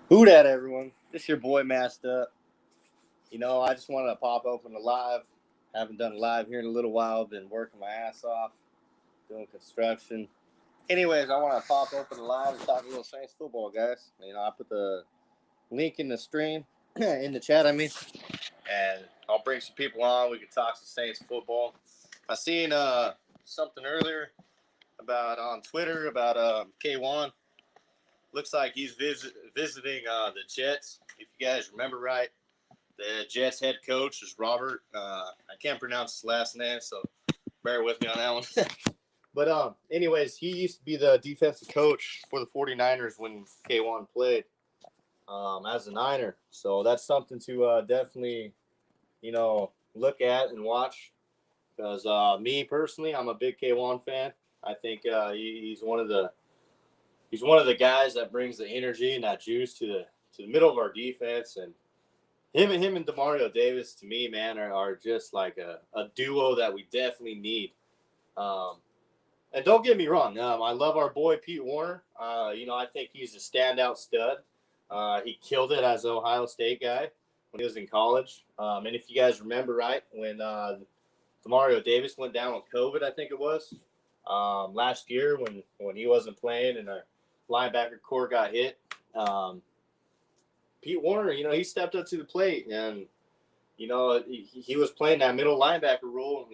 Who dat, everyone? This your boy Masked Up. I just wanted to pop open a live. Haven't done a live here in a little while. Been working my ass off, doing construction. Anyways, I want to pop open a live and talk a little Saints football, guys. I put the link in the stream, in the chat, and I'll bring some people on. We can talk some Saints football. I seen something earlier on Twitter about K1. Looks like he's visiting the Jets. If you guys remember right, the Jets head coach is Robert. I can't pronounce his last name, so bear with me on that one. But anyways, he used to be the defensive coach for the 49ers when K1 played as a Niner. So that's something to definitely, look at and watch. Because me personally, I'm a big K1 fan. I think he's one of the guys that brings the energy and that juice to the middle of our defense. And him and Demario Davis, to me, man, are just like a duo that we definitely need. And don't get me wrong, I love our boy Pete Warner. I think he's a standout stud. He killed it as an Ohio State guy when he was in college. And if you guys remember right, when Demario Davis went down with COVID, I think it was last year when he wasn't playing and our linebacker core got hit. Pete Warner, he stepped up to the plate and, he was playing that middle linebacker role,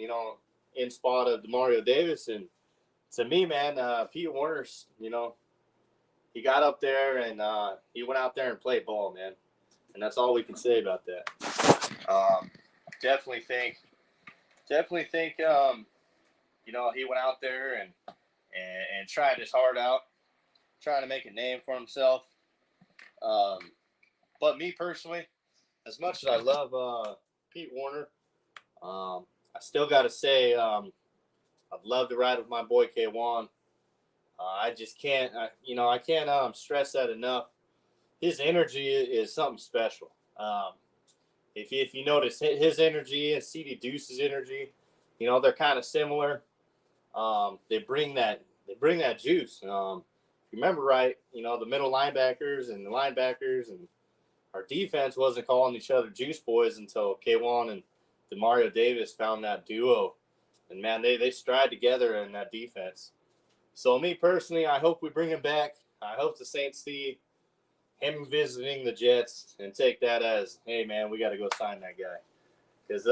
in spot of Demario Davis. And to me, man, Pete Warner, he got up there and he went out there and played ball, man. And that's all we can say about that. Definitely think, he went out there and tried his heart out, trying to make a name for himself. But me personally, as much as I love Pete Warner, I still got to say I'd love to ride with my boy K1. I just can't, I can't stress that enough. His energy is something special. If you notice his energy and CD Deuce's energy, they're kind of similar. They bring that juice. If you remember right, the middle linebackers and the linebackers and our defense wasn't calling each other juice boys until K1 and Demario Davis found that duo. And, man, they stride together in that defense. So, me personally, I hope we bring him back. I hope the Saints see him visiting the Jets and take that as, hey, man, we got to go sign that guy. Because,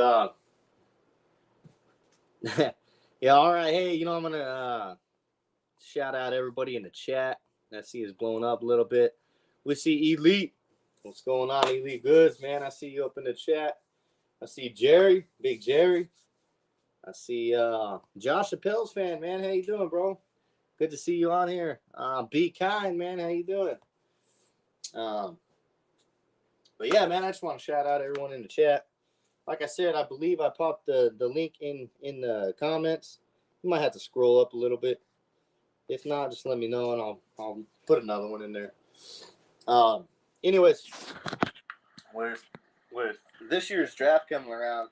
yeah, all right. Hey, I'm going to shout out everybody in the chat. I see it's blowing up a little bit. We see Elite. What's going on, Elite Goods, man? I see you up in the chat. I see Jerry, Big Jerry. I see Josh Chappelle's fan, man. How you doing, bro? Good to see you on here. Be kind, man. How you doing? But yeah, man, I just want to shout out everyone in the chat. Like I said, I believe I popped the link in the comments. You might have to scroll up a little bit. If not, just let me know and I'll put another one in there. Anyways, with this year's draft coming around,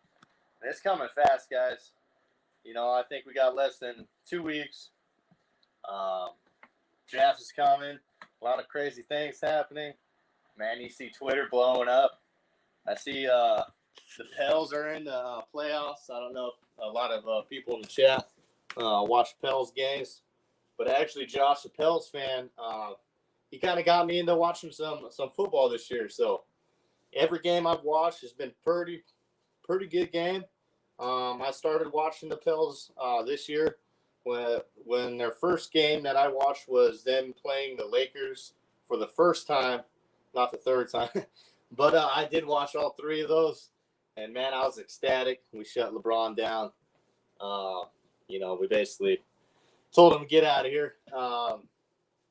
it's coming fast, guys. I think we got less than 2 weeks. Draft is coming. A lot of crazy things happening. Man, you see Twitter blowing up. I see the Pels are in the playoffs. I don't know if a lot of people in the chat watch Pels games. But actually, Josh, a Pels fan, he kind of got me into watching some football this year. So every game I've watched has been pretty good game. I started watching the Pels this year when their first game that I watched was them playing the Lakers for the first time, not the third time. But I did watch all three of those, and man, I was ecstatic. We shut LeBron down. We basically told him to get out of here.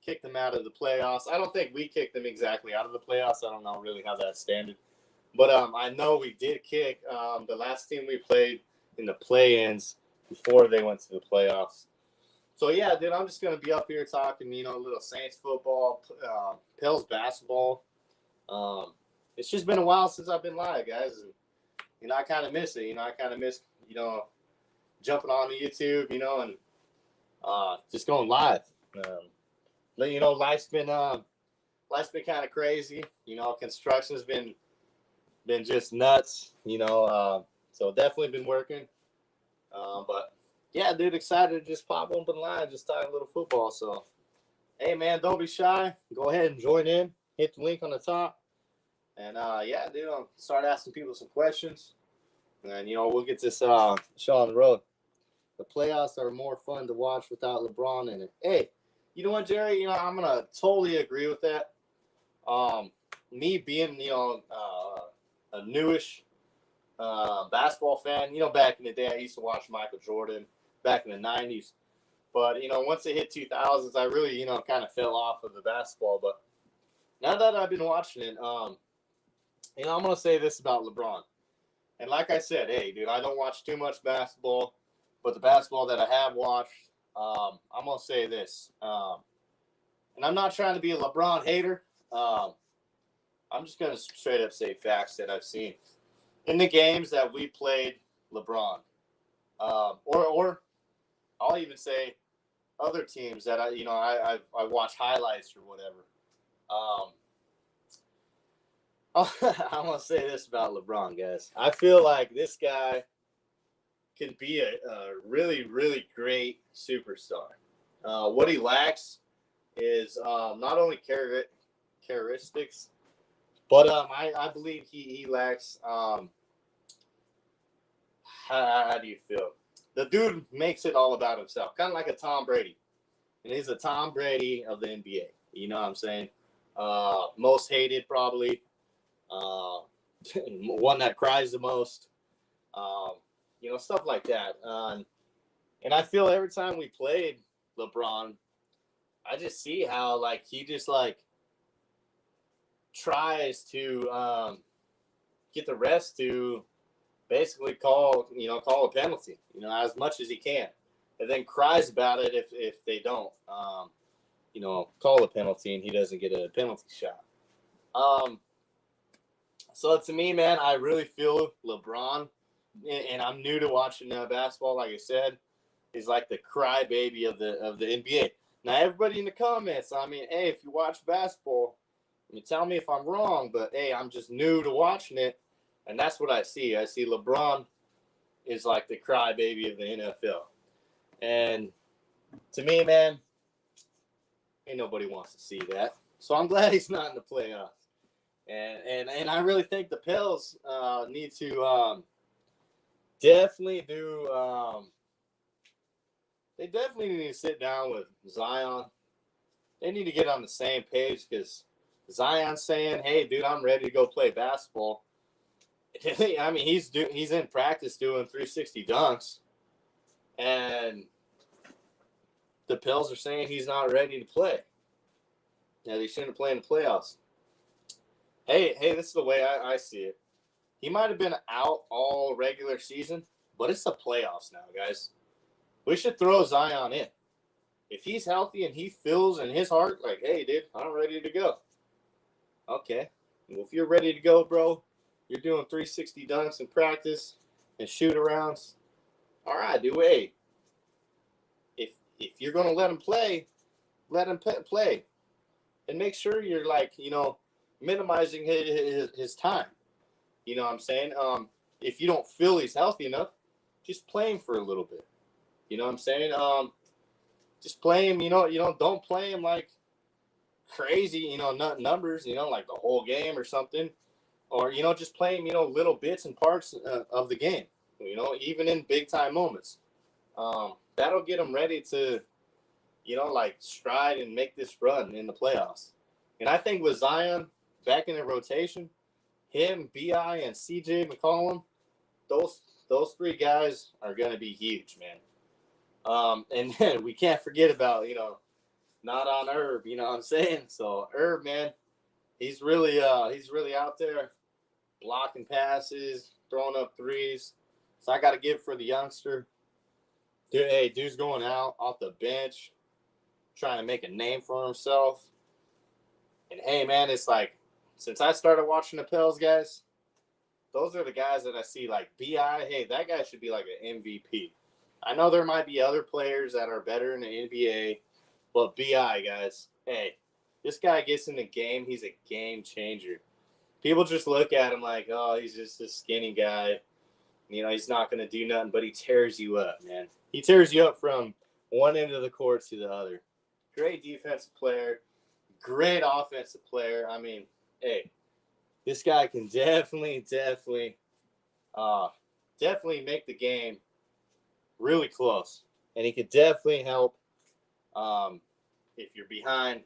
Kicked them out of the playoffs. I don't think we kicked them exactly out of the playoffs. I don't know really how that standard. But I know we did kick the last team we played in the play-ins before they went to the playoffs. So, yeah, dude, I'm just going to be up here talking, a little Saints football, Pels basketball. It's just been a while since I've been live, guys. And, I kind of miss it. I kind of miss, jumping on the YouTube, and just going live. Life's been life's been kind of crazy. Construction's been just nuts. So definitely been working. But yeah, dude, excited to just pop open the line, just talk a little football. So, hey, man, don't be shy. Go ahead and join in. Hit the link on the top. And, yeah, dude, I'll start asking people some questions. And, we'll get this show on the road. The playoffs are more fun to watch without LeBron in it. Hey, you know what, Jerry? I'm going to totally agree with that. Me being, a newish basketball fan, back in the day, I used to watch Michael Jordan back in the 90s. But, once it hit 2000s, I really, kind of fell off of the basketball. But now that I've been watching it, I'm going to say this about LeBron. And like I said, hey, dude, I don't watch too much basketball. But the basketball that I have watched, I'm going to say this. And I'm not trying to be a LeBron hater. I'm just going to straight up say facts that I've seen. In the games that we played LeBron, or I'll even say other teams that I watch highlights or whatever. I'm gonna say this about LeBron, guys. I feel like this guy can be a really, really great superstar. What he lacks is not only characteristics, but I believe he lacks. How do you feel? The dude makes it all about himself, kind of like a Tom Brady, and he's a Tom Brady of the NBA. You know what I'm saying? Most hated, probably. One that cries the most. Stuff like that. And I feel every time we played LeBron, I just see how he just tries to get the refs to basically call a penalty, as much as he can, and then cries about it if they don't, call a penalty and he doesn't get a penalty shot. So to me, man, I really feel LeBron, and I'm new to watching basketball. Like I said, is like the crybaby of the NBA. Now, everybody in the comments, hey, if you watch basketball, tell me if I'm wrong, but hey, I'm just new to watching it. And that's what I see. I see LeBron is like the crybaby of the NFL. And to me, man, ain't nobody wants to see that. So I'm glad he's not in the playoffs. And I really think the Pels need to definitely do they definitely need to sit down with Zion. They need to get on the same page, because Zion's saying, hey, dude, I'm ready to go play basketball. He's in practice doing 360 dunks, and the Pels are saying he's not ready to play. He shouldn't play in the playoffs. Hey, this is the way I see it. He might have been out all regular season, but it's the playoffs now, guys. We should throw Zion in. If he's healthy and he feels in his heart like, hey, dude, I'm ready to go. Okay. Well, if you're ready to go, bro, you're doing 360 dunks in practice and shoot-arounds. All right, dude, hey. If you're going to let him play, let him play. And make sure you're, minimizing his time. You know what I'm saying? If you don't feel he's healthy enough, just play him for a little bit. You know what I'm saying? Just play him, don't play him like crazy, numbers, like the whole game or something. Or, just play him, little bits and parts of the game, even in big-time moments. That'll get him ready to, stride and make this run in the playoffs. And I think with Zion back in the rotation, him, B.I., and C.J. McCollum, those three guys are going to be huge, man. And then we can't forget about, not on Herb, you know what I'm saying? So Herb, man, he's really out there blocking passes, throwing up threes. So I got to give for the youngster. Dude's going out off the bench, trying to make a name for himself. And hey, man, it's like, since I started watching the Pels, guys, those are the guys that I see, like B.I. Hey, that guy should be like an MVP. I know there might be other players that are better in the NBA, but B.I., guys, hey, This guy gets in the game, he's a game changer. People just look at him like, oh, he's just a skinny guy. You know, he's not going to do nothing, but he tears you up, man. He tears you up from one end of the court to the other. Great defensive player, great offensive player. I mean, hey, this guy can definitely make the game really close. And he could definitely help if you're behind.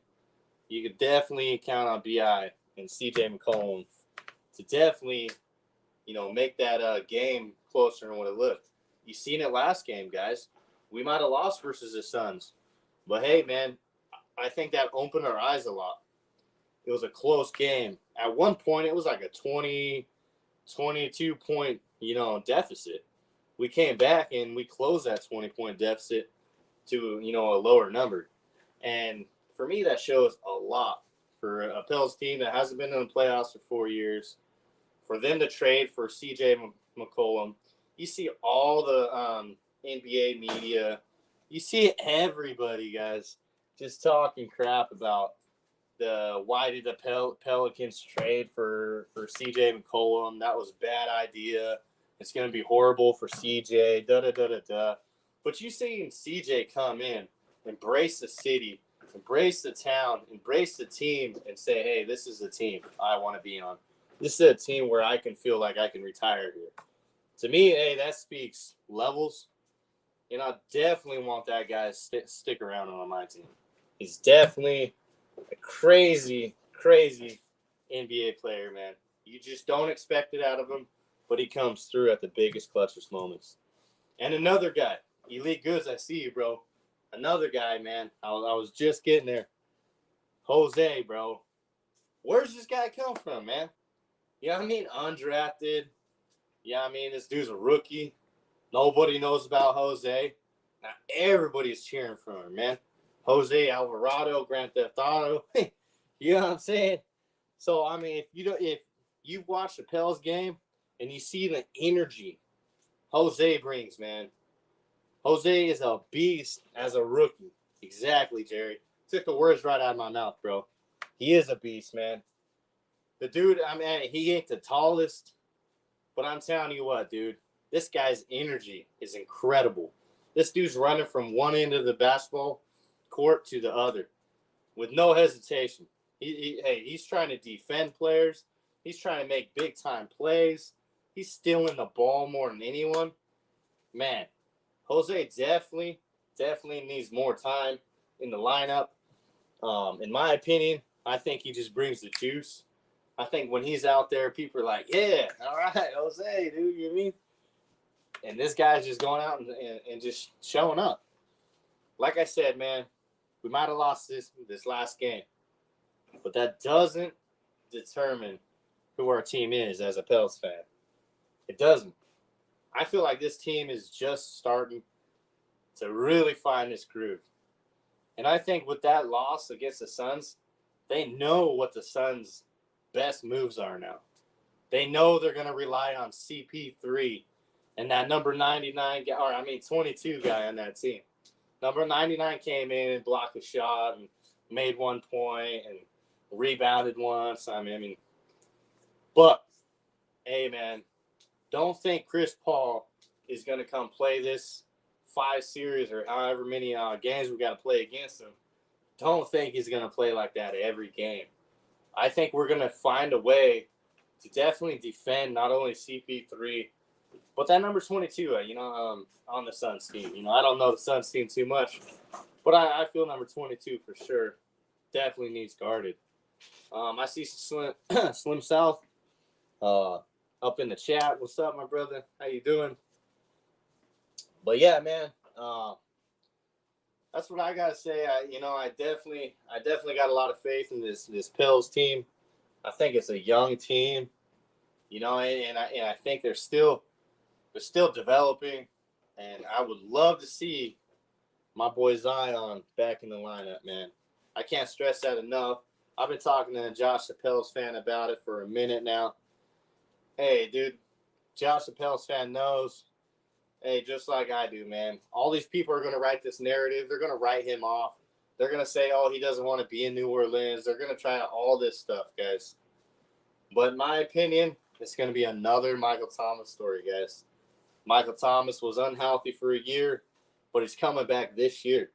You could definitely count on B.I. and C.J. McCollum to definitely, make that game closer than what it looked. You seen it last game, guys. We might have lost versus the Suns. But, hey, man, I think that opened our eyes a lot. It was a close game. At one point, it was like a 22-point, deficit. We came back and we closed that 20-point deficit to, a lower number. And for me, that shows a lot for a Pels team that hasn't been in the playoffs for 4 years. For them to trade for C.J. McCollum, you see all the NBA media. You see everybody, guys, just talking crap about why did the Pelicans trade for C.J. McCollum? That was a bad idea. It's going to be horrible for C.J., da-da-da-da-da. But you see C.J. come in, embrace the city, embrace the town, embrace the team, and say, hey, this is the team I want to be on. This is a team where I can feel like I can retire here. To me, hey, that speaks levels. And I definitely want that guy to stick around on my team. He's definitely a crazy NBA player, man. You just don't expect it out of him, but he comes through at the biggest, clutchest moments. And another guy, Elite Goods, I see you, bro. Another guy, man. I was just getting there. Jose, bro. Where's this guy come from, man? You know what I mean? Undrafted. Yeah, I mean, this dude's a rookie. Nobody knows about Jose. Now everybody's cheering for him, man. Jose Alvarado, Grand Theft Auto. You know what I'm saying? So, I mean, if you watch the Pels game and you see the energy Jose brings, man. Jose is a beast as a rookie. Exactly, Jerry. Took the words right out of my mouth, bro. He is a beast, man. The dude, I mean, he ain't the tallest, but I'm telling you what, dude. This guy's energy is incredible. This dude's running from one end of the basketball court to the other with no hesitation. He's trying to defend players. He's trying to make big-time plays. He's stealing the ball more than anyone. Man, Jose definitely needs more time in the lineup. In my opinion, I think he just brings the juice. I think when he's out there, people are like, yeah, all right, Jose, dude, you know what I mean? And this guy's just going out and just showing up. Like I said, man, we might have lost this last game, but that doesn't determine who our team is as a Pels fan. It doesn't. I feel like this team is just starting to really find this groove. And I think with that loss against the Suns, they know what the Suns' best moves are now. They know they're going to rely on CP3 and that number 99 guy, 22 guy on that team. Number 99 came in and blocked a shot and made 1 point and rebounded once. But, hey, man, don't think Chris Paul is going to come play this 5 series or however many games we got to play against him. Don't think he's going to play like that every game. I think we're going to find a way to definitely defend not only CP3, but that number 22, on the Suns team. I don't know the Suns team too much, but I feel number 22 for sure definitely needs guarded. I see Slim South up in the chat. What's up, my brother? How you doing? But yeah, man, that's what I gotta say. I definitely got a lot of faith in this Pels team. I think it's a young team, and I think they're still developing, and I would love to see my boy Zion back in the lineup, man. I can't stress that enough. I've been talking to Josh, the Pels fan, about it for a minute now. Hey, dude, Josh, the Pels fan, knows. Hey, just like I do, man. All these people are going to write this narrative. They're going to write him off They're going to say, oh, he doesn't want to be in New Orleans. They're going to try all this stuff, guys. But in my opinion, it's going to be another Michael Thomas story, guys. Michael Thomas was unhealthy for a year, but he's coming back this year.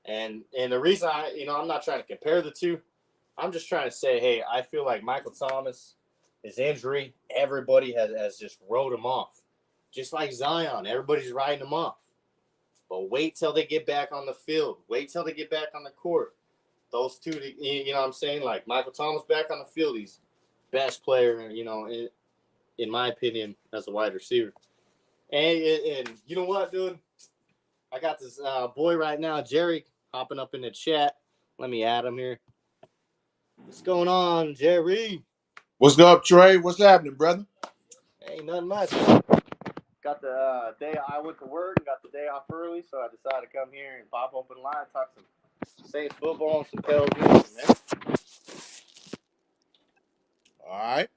And the reason I'm not trying to compare the two. I'm just trying to say, hey, I feel like Michael Thomas, his injury, everybody has just wrote him off. Just like Zion, everybody's writing him off. But wait till they get back on the field. Wait till they get back on the court. Those two, you know what I'm saying? Like Michael Thomas back on the field, he's best player, in my opinion, as a wide receiver. And you know what, dude? I got this boy right now, Jerry, hopping up in the chat. Let me add him here. What's going on, Jerry? What's up, Trey? What's happening, brother? Hey, nothing much. Got the day I went to work and got the day off early, so I decided to come here and pop open the line, talk some Saints football and some Pels news, man. All right.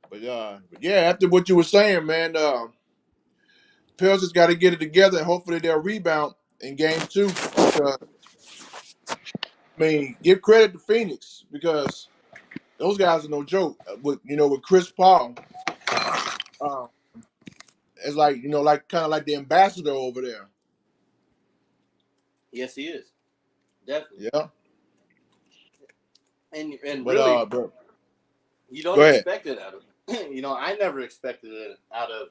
But yeah, after what you were saying, man, Pels just got to get it together, and hopefully they'll rebound in game 2. Because, give credit to Phoenix because those guys are no joke. With Chris Paul, it's like kind of like the ambassador over there. Yes, he is. Definitely. Yeah. And But, really, you don't expect it out of I never expected it out of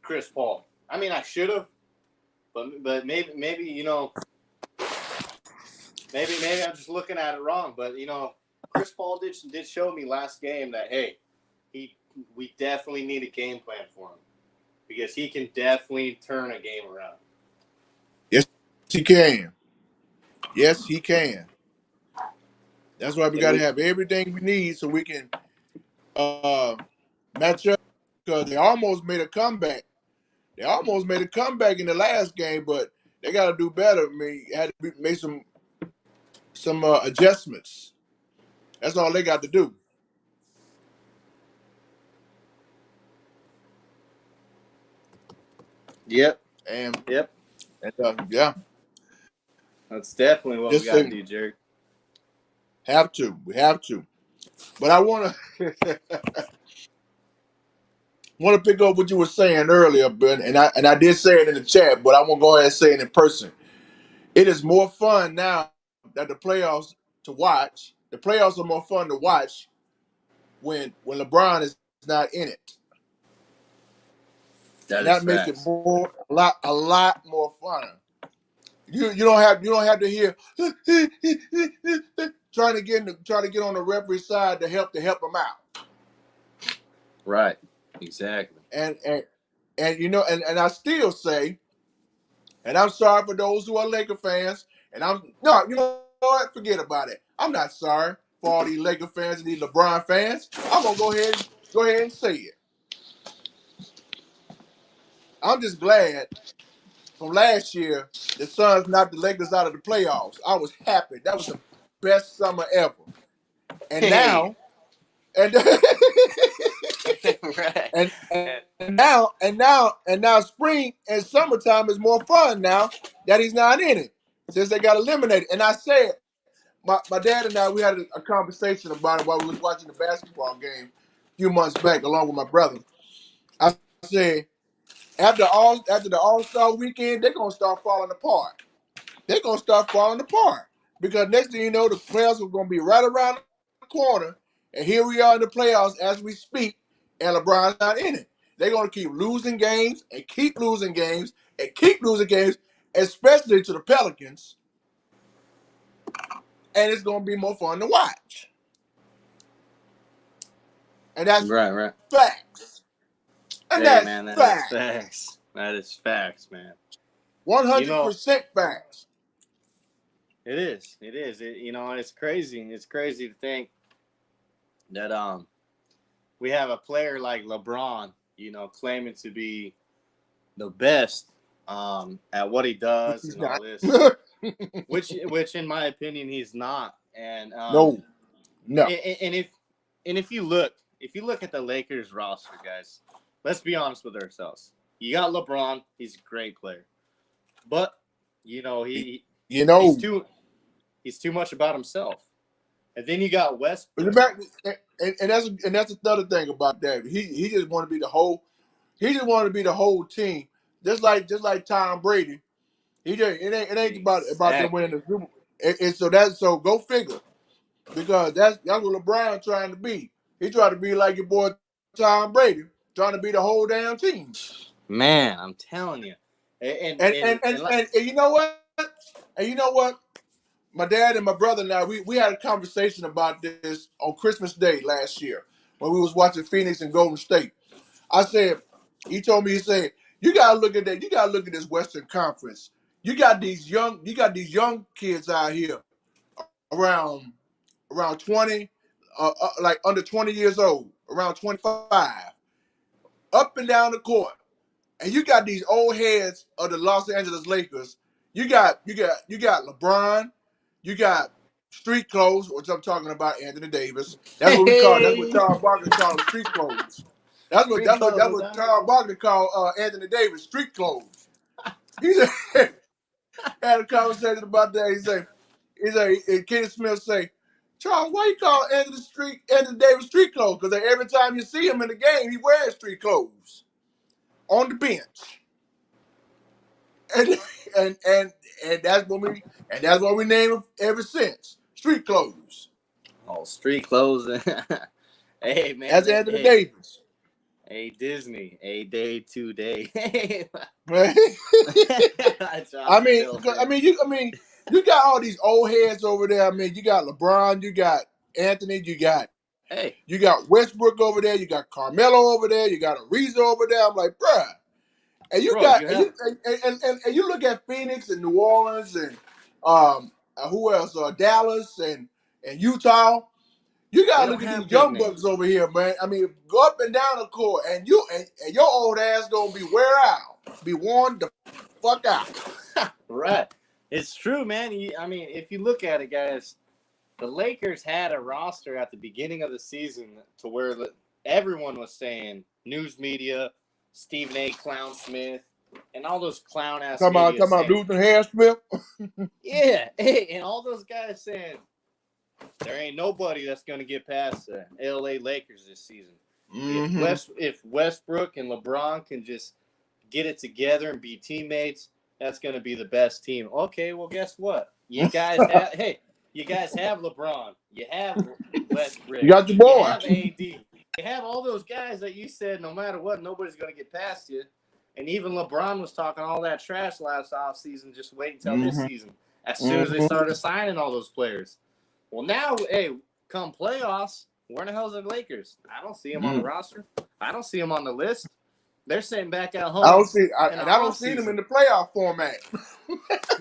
Chris Paul. I mean, I should have, but maybe maybe I'm just looking at it wrong. But Chris Paul did show me last game that hey, we definitely need a game plan for him because he can definitely turn a game around. Yes, he can. Yes, he can. That's why we got to have everything we need so we can match up because they almost made a comeback. They almost made a comeback in the last game, but they got to do better. Had to make some adjustments. That's all they got to do. Yep. And yep. And yeah, that's definitely what we got to do, Jerry. We have to. But I want to pick up what you were saying earlier, Ben, and I did say it in the chat, but I want to go ahead and say it in person. It is more fun now that the playoffs are more fun to watch when LeBron is not in it. That makes it a lot more fun. You don't have to hear trying to get on the referee side to help him out. Right. Exactly. And I still say, and I'm sorry for those who are Laker fans, and you know what? Forget about it. I'm not sorry for all these Laker fans and these LeBron fans. I'm gonna go ahead and say it. I'm just glad from last year the Suns knocked the Lakers out of the playoffs. I was happy. That was the best summer ever. And now, and right. and now spring and summertime is more fun now that he's not in it since they got eliminated. And I said, my dad and I, we had a conversation about it while we was watching the basketball game a few months back along with my brother. I said, after the All-Star weekend, they're gonna start falling apart. They're gonna start falling apart because next thing you know, the playoffs are gonna be right around the corner, and here we are in the playoffs as we speak, and LeBron's not in it. They're gonna keep losing games and keep losing games and keep losing games, especially to the Pelicans, and it's gonna be more fun to watch. And that's right. Facts. And hey, that's man, that facts. Is facts. That is facts, man. 100% facts. It is. And it's crazy. It's crazy to think that we have a player like LeBron, claiming to be the best at what he does and all this, which in my opinion he's not. And no. And if you look at the Lakers roster, guys, let's be honest with ourselves. You got LeBron, he's a great player, but he You know, he's too much about himself. And then you got Westbrook. and that's another thing about that. He just want to be the whole. He just want to be the whole team, just like Tom Brady. It ain't about them winning the Super Bowl. So go figure, because that's what LeBron trying to be. He trying to be like your boy Tom Brady, trying to be the whole damn team. Man, I'm telling you. And you know what? And you know what? My dad and my brother and I, we had a conversation about this on Christmas Day last year when we was watching Phoenix and Golden State. I said, he told me, he said, you gotta look at that. You gotta look at this Western Conference. You got these young kids out here around 20, like under 20 years old, around 25, up and down the court. And you got these old heads of the Los Angeles Lakers. You got LeBron, you got street clothes, which I'm talking about Anthony Davis. That's what we call. That's what Charles Barkley called street clothes. That's what Charles Barkley called Anthony Davis street clothes. He said, had a conversation about that. And Kenny Smith say, Charles, why you call Anthony Davis street clothes? Because every time you see him in the game, he wears street clothes on the bench. And that's what we named him ever since. Street clothes. Oh, street clothes. Hey man. That's Anthony Davis. Hey Disney. A day, 2 day. You got all these old heads over there. I mean, you got LeBron, you got Anthony, you got Westbrook over there, you got Carmelo over there, you got Ariza over there. I'm like, bruh. And you you look at Phoenix and New Orleans and who else? Dallas and Utah. You gotta look at these young bucks over here, man. I mean, go up and down the court, and your old ass gonna be worn the fuck out. Right, it's true, man. If you look at it, guys, the Lakers had a roster at the beginning of the season to where everyone was saying, news media, Stephen A. Clown Smith, and all those clown ass. Talking about Luther Hair-Smith. Yeah, and all those guys saying there ain't nobody that's going to get past the LA Lakers this season. Mm-hmm. If Westbrook and LeBron can just get it together and be teammates, that's going to be the best team. Okay, well, guess what? You guys have LeBron. You have Westbrook. You got your boy. You have AD. You have all those guys that you said no matter what, nobody's going to get past you. And even LeBron was talking all that trash last offseason. Just wait until this season. As soon as they started signing all those players. Well, now, hey, come playoffs, where the hell are the Lakers? I don't see them on the roster. I don't see them on the list. They're sitting back at home. I don't see them in the playoff format.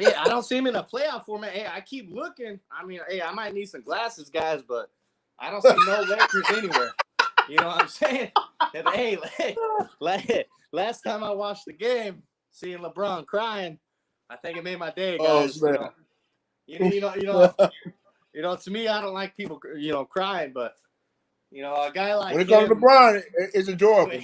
Yeah, I don't see them in a playoff format. Hey, I keep looking. I mean, hey, I might need some glasses, guys, but I don't see no Lakers anywhere. You know what I'm saying? And, hey, last time I watched the game, seeing LeBron crying, I think it made my day, guys. Oh, you know, to me, I don't like people, crying, but, a guy like when it comes to LeBron, it's enjoyable.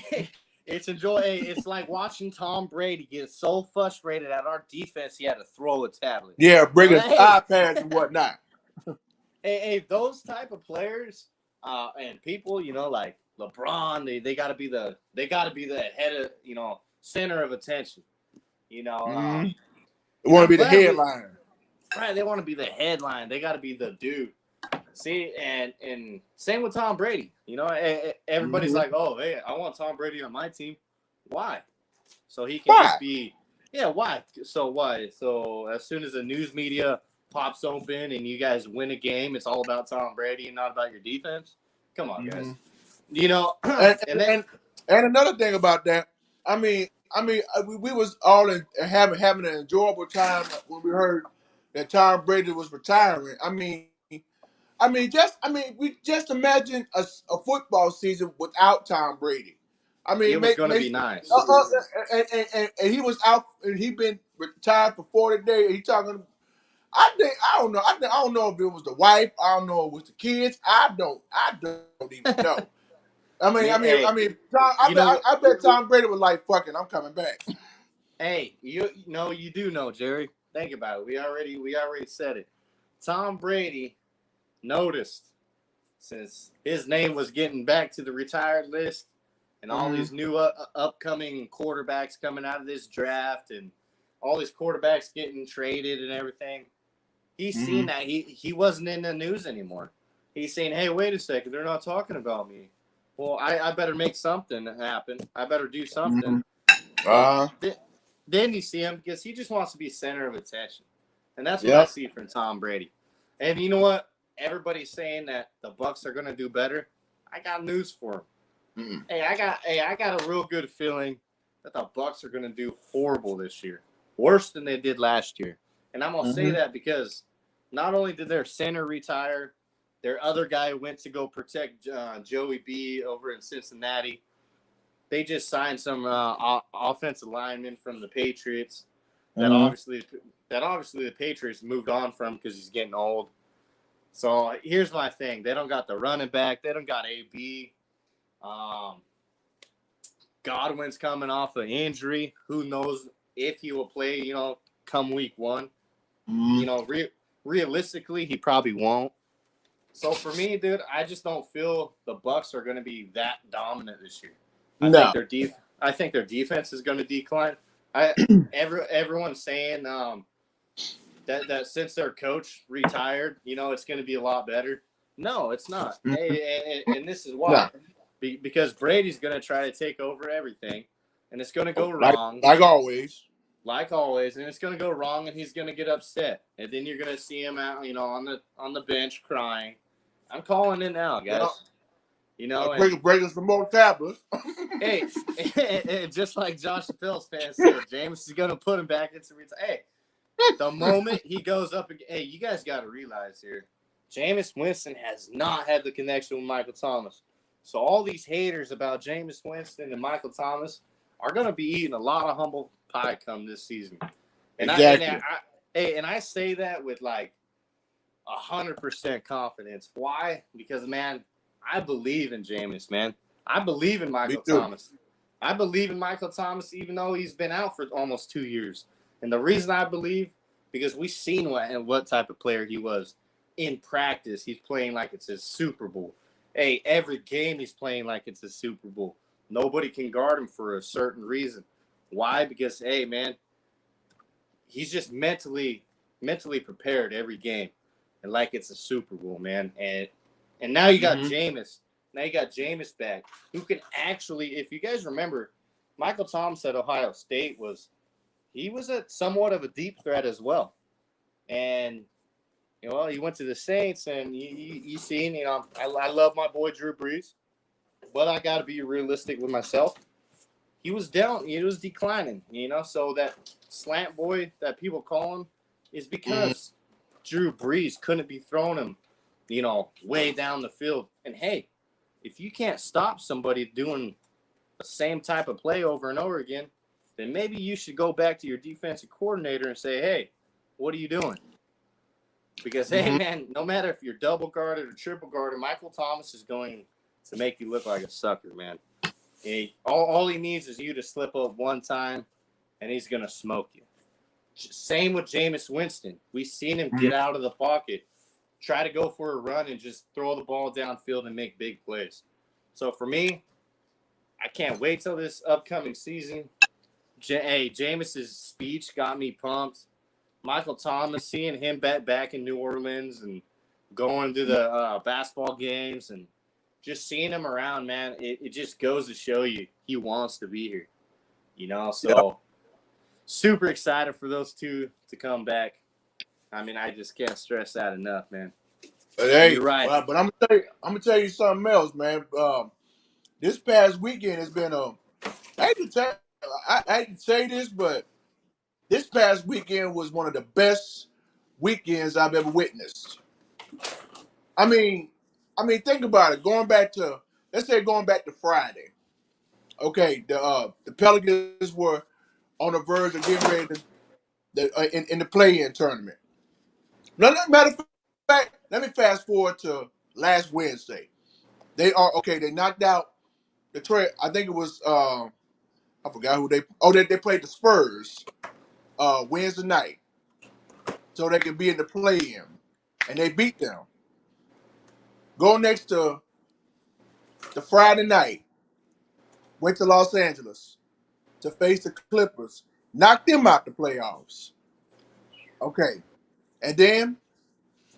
It's enjoyable. It's like watching Tom Brady get so frustrated at our defense, he had to throw a tablet. Yeah, bring his iPads and whatnot. Hey, those type of players and people, like LeBron, they got to be the head of, center of attention. They want to be the headline. Right, they want to be the headline. They got to be the dude. See, and same with Tom Brady. Everybody's like, oh, hey, I want Tom Brady on my team. Why? So he can just be, why? So why? So as soon as the news media pops open and you guys win a game, it's all about Tom Brady and not about your defense? Come on, guys. And another thing about that, we was all having an enjoyable time when we heard that Tom Brady was retiring. We just imagine a football season without Tom Brady. It was going to be nice. And he was out, and he been retired for 40 days. He talking. I don't know. I don't know if it was the wife. I don't know if it was the kids. I don't even know. I bet Tom Brady was like, "Fuck it, I'm coming back." Hey, you do know, Jerry. think about it. We already said it. Tom Brady noticed since his name was getting back to the retired list and all these new upcoming quarterbacks coming out of this draft and all these quarterbacks getting traded and everything. He's seen that he wasn't in the news anymore. He's saying, hey, wait a second, they're not talking about me. Well, I better make something happen. I better do something. Then you see him because he just wants to be center of attention. And that's what I see from Tom Brady. And you know what? Everybody's saying that the Bucs are going to do better. I got news for them. Hey, I got a real good feeling that the Bucs are going to do horrible this year. Worse than they did last year. And I'm going to say that because not only did their center retire, their other guy went to go protect Joey B over in Cincinnati. They just signed some offensive linemen from the Patriots that obviously the Patriots moved on from because he's getting old. So here's my thing. They don't got the running back. They don't got AB. Godwin's coming off an injury. Who knows if he will play, come week one. Realistically, he probably won't. So for me, dude, I just don't feel the Bucs are going to be that dominant this year. I think their defense is going to decline. Everyone's saying that since their coach retired, it's going to be a lot better. No, it's not. And this is why. Because Brady's going to try to take over everything, and it's going to go wrong. Like always. And it's going to go wrong, and he's going to get upset. And then you're going to see him out, on the bench crying. I'm calling it now, guys. Breaking some more tablets. Hey, just like Josh Chappelle's fans said, James is going to put him back into retire. Hey, the moment he goes up again, hey, you guys got to realize here, Jameis Winston has not had the connection with Michael Thomas. So all these haters about Jameis Winston and Michael Thomas are going to be eating a lot of humble pie come this season. And I say that with like 100% confidence. Why? Because, man, I believe in Jameis, man. I believe in Michael Thomas. I believe in Michael Thomas even though he's been out for almost 2 years. And the reason I believe, because we've seen what type of player he was. In practice, he's playing like it's his Super Bowl. Hey, every game he's playing like it's a Super Bowl. Nobody can guard him for a certain reason. Why? Because, hey, man, he's just mentally prepared every game. And like it's a Super Bowl, man. And now you got Jameis. Now you got Jameis back, who can actually, if you guys remember, Michael Thomas at Ohio State was somewhat of a deep threat as well. And, he went to the Saints, and you seen, I love my boy Drew Brees, but I got to be realistic with myself. He was down. He was declining, so that slant boy that people call him is because Drew Brees couldn't be throwing him, way down the field. And, hey, if you can't stop somebody doing the same type of play over and over again, then maybe you should go back to your defensive coordinator and say, hey, what are you doing? Because, hey, man, no matter if you're double guarded or triple guarded, Michael Thomas is going to make you look like a sucker, man. All he needs is you to slip up one time, and he's going to smoke you. Same with Jameis Winston. We've seen him get out of the pocket, try to go for a run, and just throw the ball downfield and make big plays. So, for me, I can't wait till this upcoming season. Jameis's speech got me pumped. Michael Thomas, seeing him back in New Orleans and going to the basketball games and just seeing him around, man, it just goes to show you he wants to be here. So super excited for those two to come back. I mean, I just can't stress that enough, man. Hey, you're right. But I'm gonna tell you something else, man. This past weekend has been I hate to say this, but this past weekend was one of the best weekends I've ever witnessed. I mean, think about it. Going back to Friday. Okay, the Pelicans were on the verge of getting ready in the play-in tournament. Now, matter of fact, let me fast forward to last Wednesday. They knocked out the trade. I think it was I forgot who they played the Spurs Wednesday night. so they could be in the play-in, and they beat them. Go next to the Friday night, went to Los Angeles to face the Clippers, knocked them out the playoffs. Okay, and then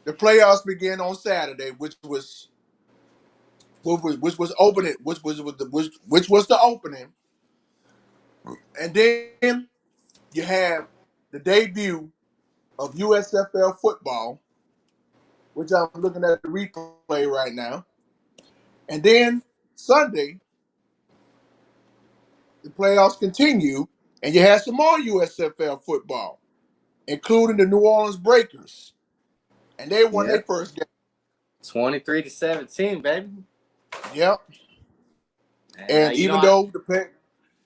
the playoffs began on Saturday, which was opening, which was the opening, and then you have the debut of USFL football, which I'm looking at the replay right now, and then Sunday the playoffs continue, and you have some more USFL football, including the New Orleans Breakers, and they won their first game. 23-17, baby. Yep. And even though the play,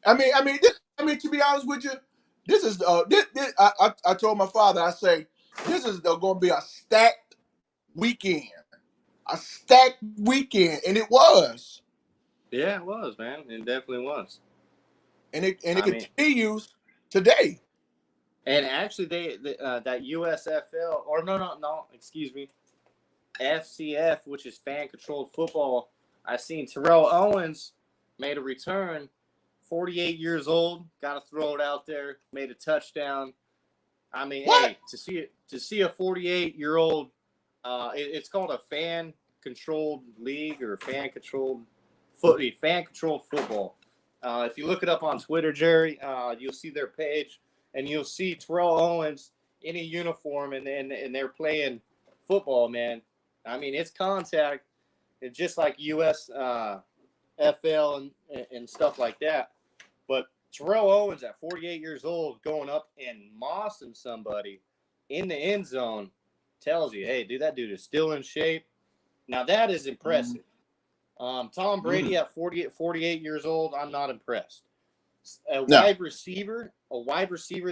I mean, to be honest with you, this is I told my father, I say, this is going to be a stacked weekend, and it was. Yeah, it was, man. It definitely was. And it continues today. And actually, that USFL or no, excuse me, FCF, which is fan controlled football. I seen Terrell Owens made a return. 48 years old, got to throw it out there. Made a touchdown. I mean, what? Hey, to see a 48-year-old, it's called a fan controlled league or fan controlled football. If you look it up on Twitter, Jerry, you'll see their page, and you'll see Terrell Owens in a uniform, and they're playing football, man. I mean, it's contact. It's just like USFL and stuff like that. But Terrell Owens at 48 years old going up and mossing somebody in the end zone tells you, hey, dude, that dude is still in shape. Now, that is impressive. Tom Brady at 48 years old, I'm not impressed. Wide receiver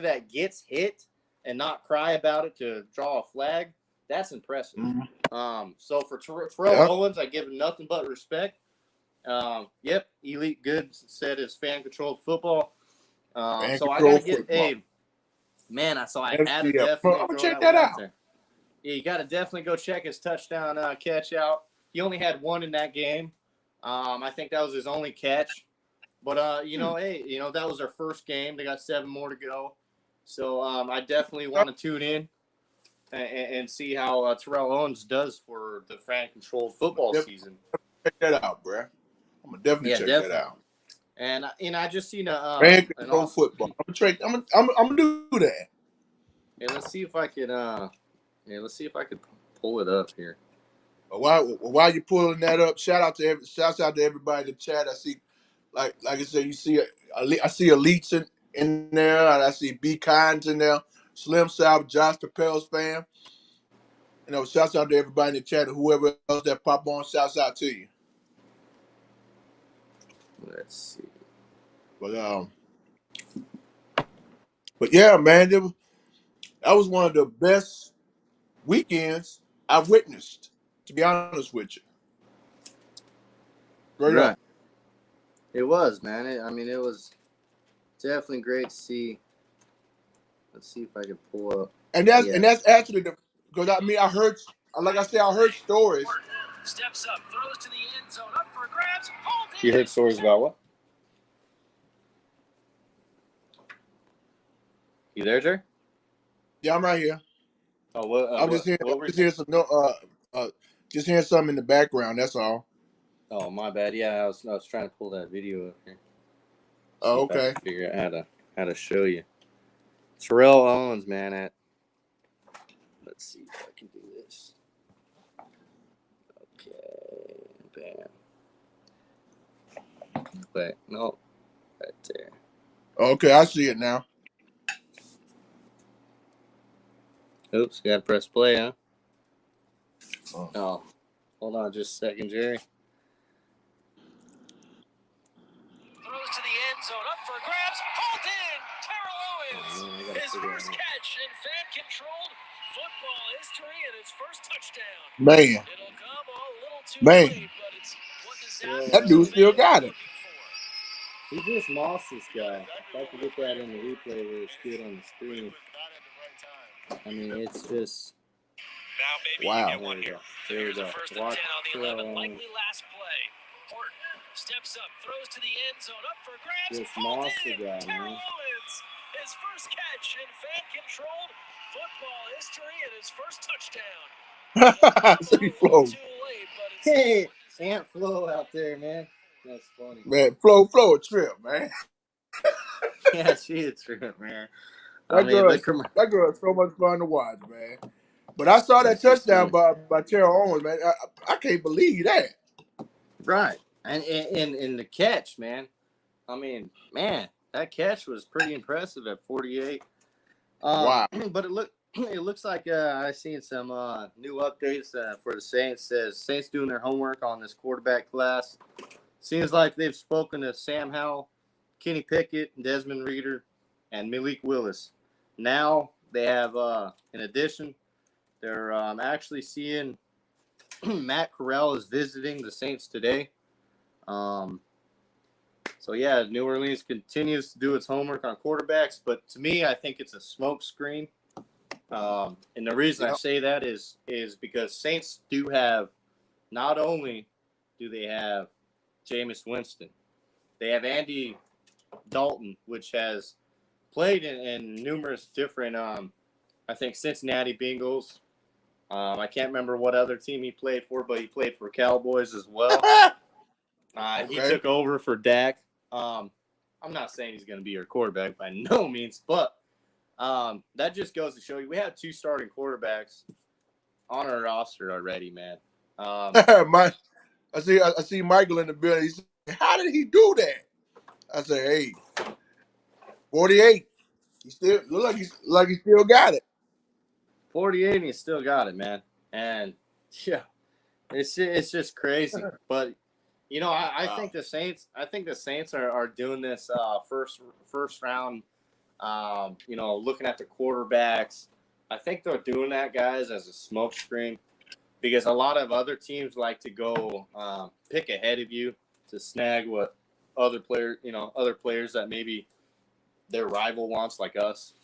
that gets hit and not cry about it to draw a flag, that's impressive. So for Terrell Owens, I give him nothing but respect. Elite Goods said it's fan-controlled football. So I got to get a man. I had to definitely I'm gonna check that out. There. Yeah, you got to definitely go check his touchdown catch out. He only had one in that game. I think that was his only catch. But that was their first game. They got 7 more to go. So I definitely want to tune in and see how Terrell Owens does for the fan-controlled football season. Check that out, bro. I'm gonna definitely check that out. And I just seen fan-controlled football. I'm gonna do that. Yeah, let's see if I could. Pull it up here. While you're pulling that up, shout out to everybody in the chat. I see, like I said, I see Elites in there, and I see B Kinds in there. Slim South, Josh Capel's fan. Shouts out to everybody in the chat, and whoever else that pop on. Shouts out to you. Let's see. But yeah, man, that was one of the best weekends I've witnessed, to be honest with you. Right. It was, man. It was definitely great to see. Let's see if I can pull up. And that's actually because I heard, like I said, I heard stories. Steps up, throws to the end zone, up for grabs. You heard stories about what? You there, Jerry? Yeah, I'm right here. Oh, what? I'm just hearing something in the background. That's all. Oh, my bad. Yeah, I was trying to pull that video up here. Oh, okay. Figure out how to show you. Terrell Owens, man. Let's see if I can do this. Okay, bam. Wait, no, right there. Okay, I see it now. Oops, gotta press play, huh? Oh, hold on just a second, Jerry. Throws to the end zone, up for grabs, hauled in. Terrell Owens, his first catch in fan-controlled football history and his first touchdown. Man, it'll come a little too late, but it's what that dude still got it. He just lost this guy. If I could get that in the replay where it's good on the screen. I mean, it's just Now maybe Wow. you get one here. There you Here's a go. first and 10 Watch on the the 11. Likely last play. Horton steps up, throws to the end zone, up for grabs. this Hauled monster in. guy, Terrell man. Owens, his first catch in fan-controlled football history and his first touchdown. See A Flo. little too late, but it's Hey, Aunt Flo out there, man. That's funny. Man, Flo a trip, man. Yeah, she a trip, man. I That mean, girl, the that girl is so much fun to watch, man. But I saw that she's touchdown funny. by Terrell Owens, man. I can't believe that. Right. And in the catch, man. I mean, man, that catch was pretty impressive at 48. Wow. But it looks like I seen some new updates for the Saints. Says Saints doing their homework on this quarterback class. Seems like they've spoken to Sam Howell, Kenny Pickett, Desmond Reader, and Malik Willis. Now they have, in addition, they're actually seeing Matt Corral is visiting the Saints today. So, yeah, New Orleans continues to do its homework on quarterbacks. But to me, I think it's a smoke screen. And the reason I say that is because Saints do have, not only do they have Jameis Winston, they have Andy Dalton, which has played in numerous different, I think, Cincinnati Bengals. I can't remember what other team he played for, but he played for Cowboys as well. He took over for Dak. I'm not saying he's going to be your quarterback by no means, but that just goes to show you we have 2 starting quarterbacks on our roster already, man. I see Michael in the building. He said, "How did he do that?" I said, "Hey, 48. He still look like he still got it." 48, and he still got it, man. And yeah, it's just crazy. But you know, I think the Saints are doing this first round. You know, looking at the quarterbacks, I think they're doing that, guys, as a smokescreen, because a lot of other teams like to go pick ahead of you to snag what other players that maybe their rival wants, like us.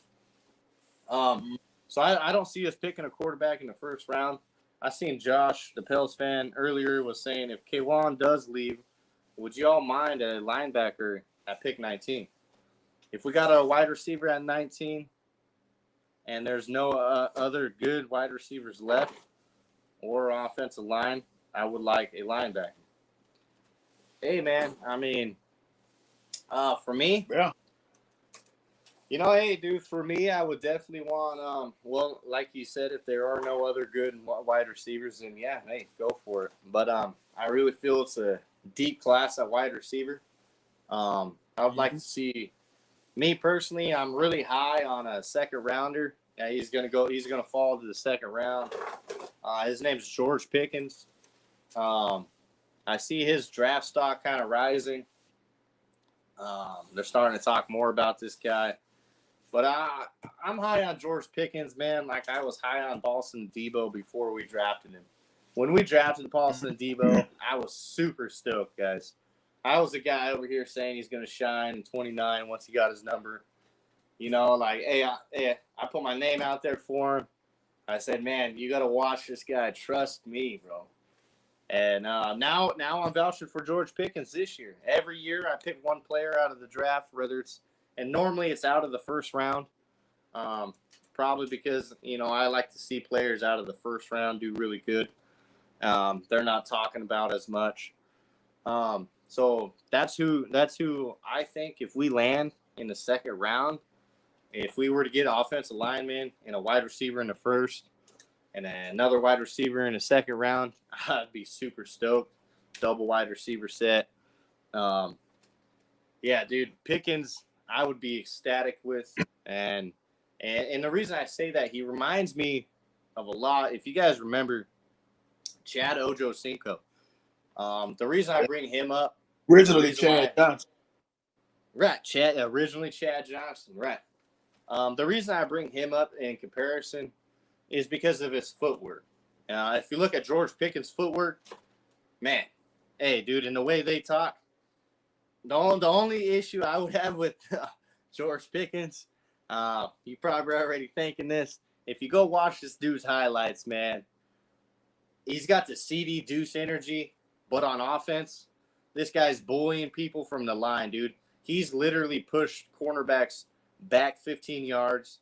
So I don't see us picking a quarterback in the first round. I seen Josh, the Pels fan, earlier was saying if Kwan does leave, would you all mind a linebacker at pick 19? If we got a wide receiver at 19 and there's no other good wide receivers left or offensive line, I would like a linebacker. Hey, man, I mean, for me, Yeah. you know, hey, dude, for me, I would definitely want, well, like you said, if there are no other good wide receivers, then yeah, hey, go for it. But I really feel it's a deep class at wide receiver. I would like to see, me personally, I'm really high on a second rounder. Yeah, he's gonna fall to the second round. His name's George Pickens. I see his draft stock kind of rising. They're starting to talk more about this guy. But I'm high on George Pickens, man. Like I was high on Paulson Debo before we drafted him. When we drafted Paulson Debo, I was super stoked, guys. I was the guy over here saying he's going to shine in 29 once he got his number. You know, like, hey, I put my name out there for him. I said, man, you got to watch this guy. Trust me, bro. And now I'm vouching for George Pickens this year. Every year I pick one player out of the draft, whether it's and normally it's out of the first round, probably because, you know, I like to see players out of the first round do really good. They're not talking about as much. So that's who I think if we land in the second round, if we were to get an offensive lineman and a wide receiver in the first and another wide receiver in the second round, I'd be super stoked. Double wide receiver set. Yeah, dude, Pickens, I would be ecstatic with. And the reason I say that, he reminds me of a lot. If you guys remember Chad Ojocinco, the reason I bring him up. Originally Chad Johnson. Right, originally Chad Johnson, right. The reason I bring him up in comparison is because of his footwork. If you look at George Pickens' footwork, man, hey, dude, and the way they talk, the only issue I would have with George Pickens, you probably already thinking this, if you go watch this dude's highlights, man, he's got the CD Deuce energy, but on offense, this guy's bullying people from the line, dude. He's literally pushed cornerbacks back 15 yards.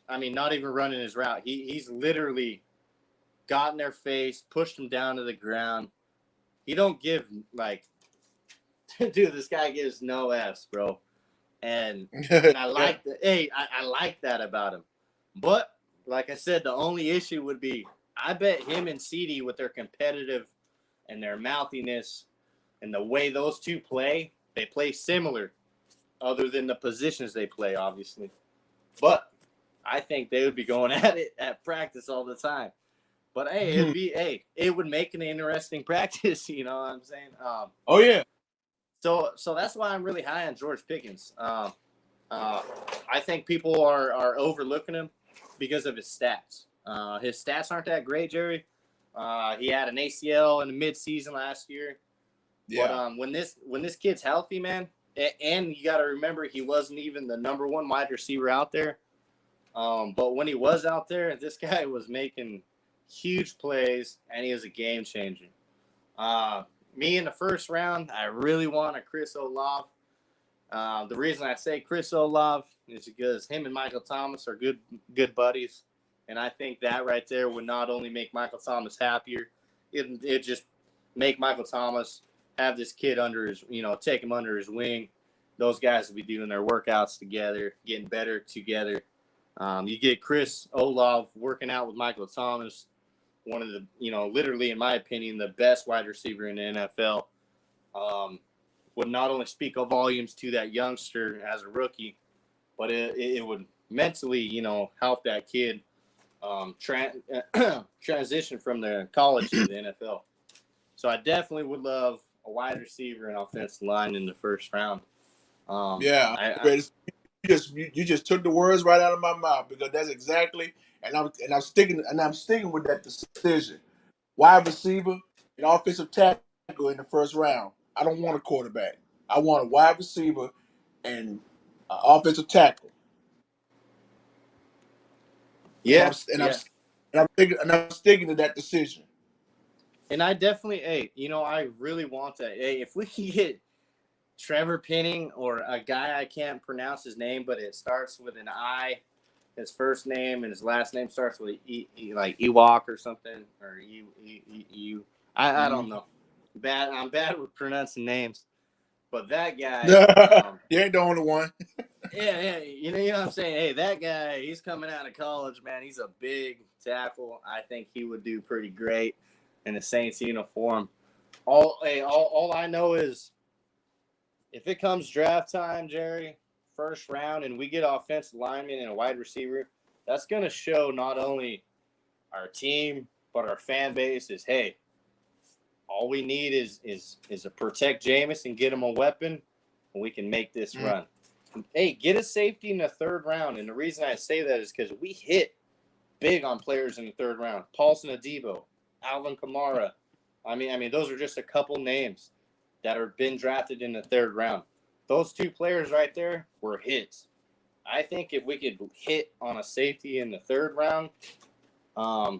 I mean, not even running his route. He's literally got in their face, pushed them down to the ground. He don't give, like, dude, this guy gives no F's, bro. And I like I like that about him. But like I said, the only issue would be I bet him and CD with their competitive and their mouthiness and the way those two play, they play similar, other than the positions they play, obviously. But I think they would be going at it at practice all the time. But hey, it would make an interesting practice. You know what I'm saying? Oh yeah. So that's why I'm really high on George Pickens. I think people are overlooking him because of his stats. His stats aren't that great, Jerry. He had an ACL in the midseason last year. Yeah. But when this kid's healthy, man, and you got to remember he wasn't even the number one wide receiver out there. But when he was out there, this guy was making huge plays, and he was a game changer. Me in the first round, I really want a Chris Olave. The reason I say Chris Olave is because him and Michael Thomas are good buddies. And I think that right there would not only make Michael Thomas happier, it just make Michael Thomas have this kid under his, take him under his wing. Those guys will be doing their workouts together, getting better together. You get Chris Olave working out with Michael Thomas, one of the, literally, in my opinion, the best wide receiver in the NFL. Would not only speak of volumes to that youngster as a rookie, but it would mentally, help that kid transition from the college to the NFL. So I definitely would love a wide receiver and offensive line in the first round. You just took the words right out of my mouth, because that's exactly, and I'm sticking with that decision. Wide receiver and offensive tackle in the first round. I don't want a quarterback. I want a wide receiver and offensive tackle. Yeah, I'm sticking to that decision. And I definitely, I really want that. Hey, if we can get Trevor Penning or a guy I can't pronounce his name, but it starts with an I, his first name, and his last name starts with like Ewok or something, or I don't know. I'm bad with pronouncing names, but that guy. You ain't the only one. Yeah, you know what I'm saying? Hey, that guy, he's coming out of college, man. He's a big tackle. I think he would do pretty great in the Saints uniform. All I know is if it comes draft time, Jerry, first round, and we get offensive lineman and a wide receiver, that's going to show not only our team but our fan base is, hey, all we need is to protect Jameis and get him a weapon, and we can make this run. Hey, get a safety in the third round, and the reason I say that is because we hit big on players in the third round. Paulson Adebo, Alvin Kamara. I mean, those are just a couple names that have been drafted in the third round. Those two players right there were hits. I think if we could hit on a safety in the third round, I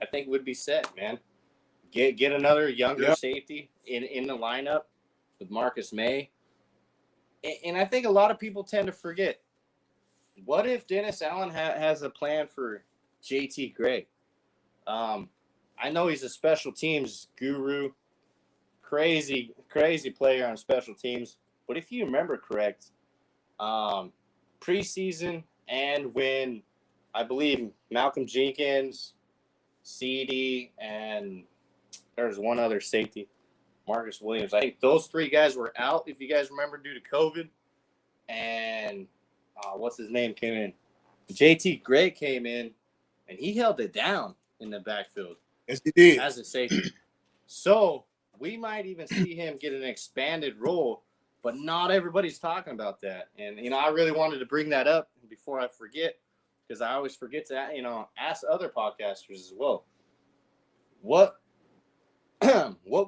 think we'd be set, man. Get another younger safety in the lineup with Marcus May. And I think a lot of people tend to forget, what if Dennis Allen has a plan for JT Gray? I know he's a special teams guru, crazy player on special teams. But if you remember correct, preseason and when I believe Malcolm Jenkins, CD, and there's one other safety, Marcus Williams. I think those three guys were out, if you guys remember, due to COVID. And what's his name came in? JT Gray came in, and he held it down in the backfield. Yes, he did. As a safety. So we might even see him get an expanded role, but not everybody's talking about that. And, I really wanted to bring that up before I forget, because I always forget to, ask other podcasters as well. What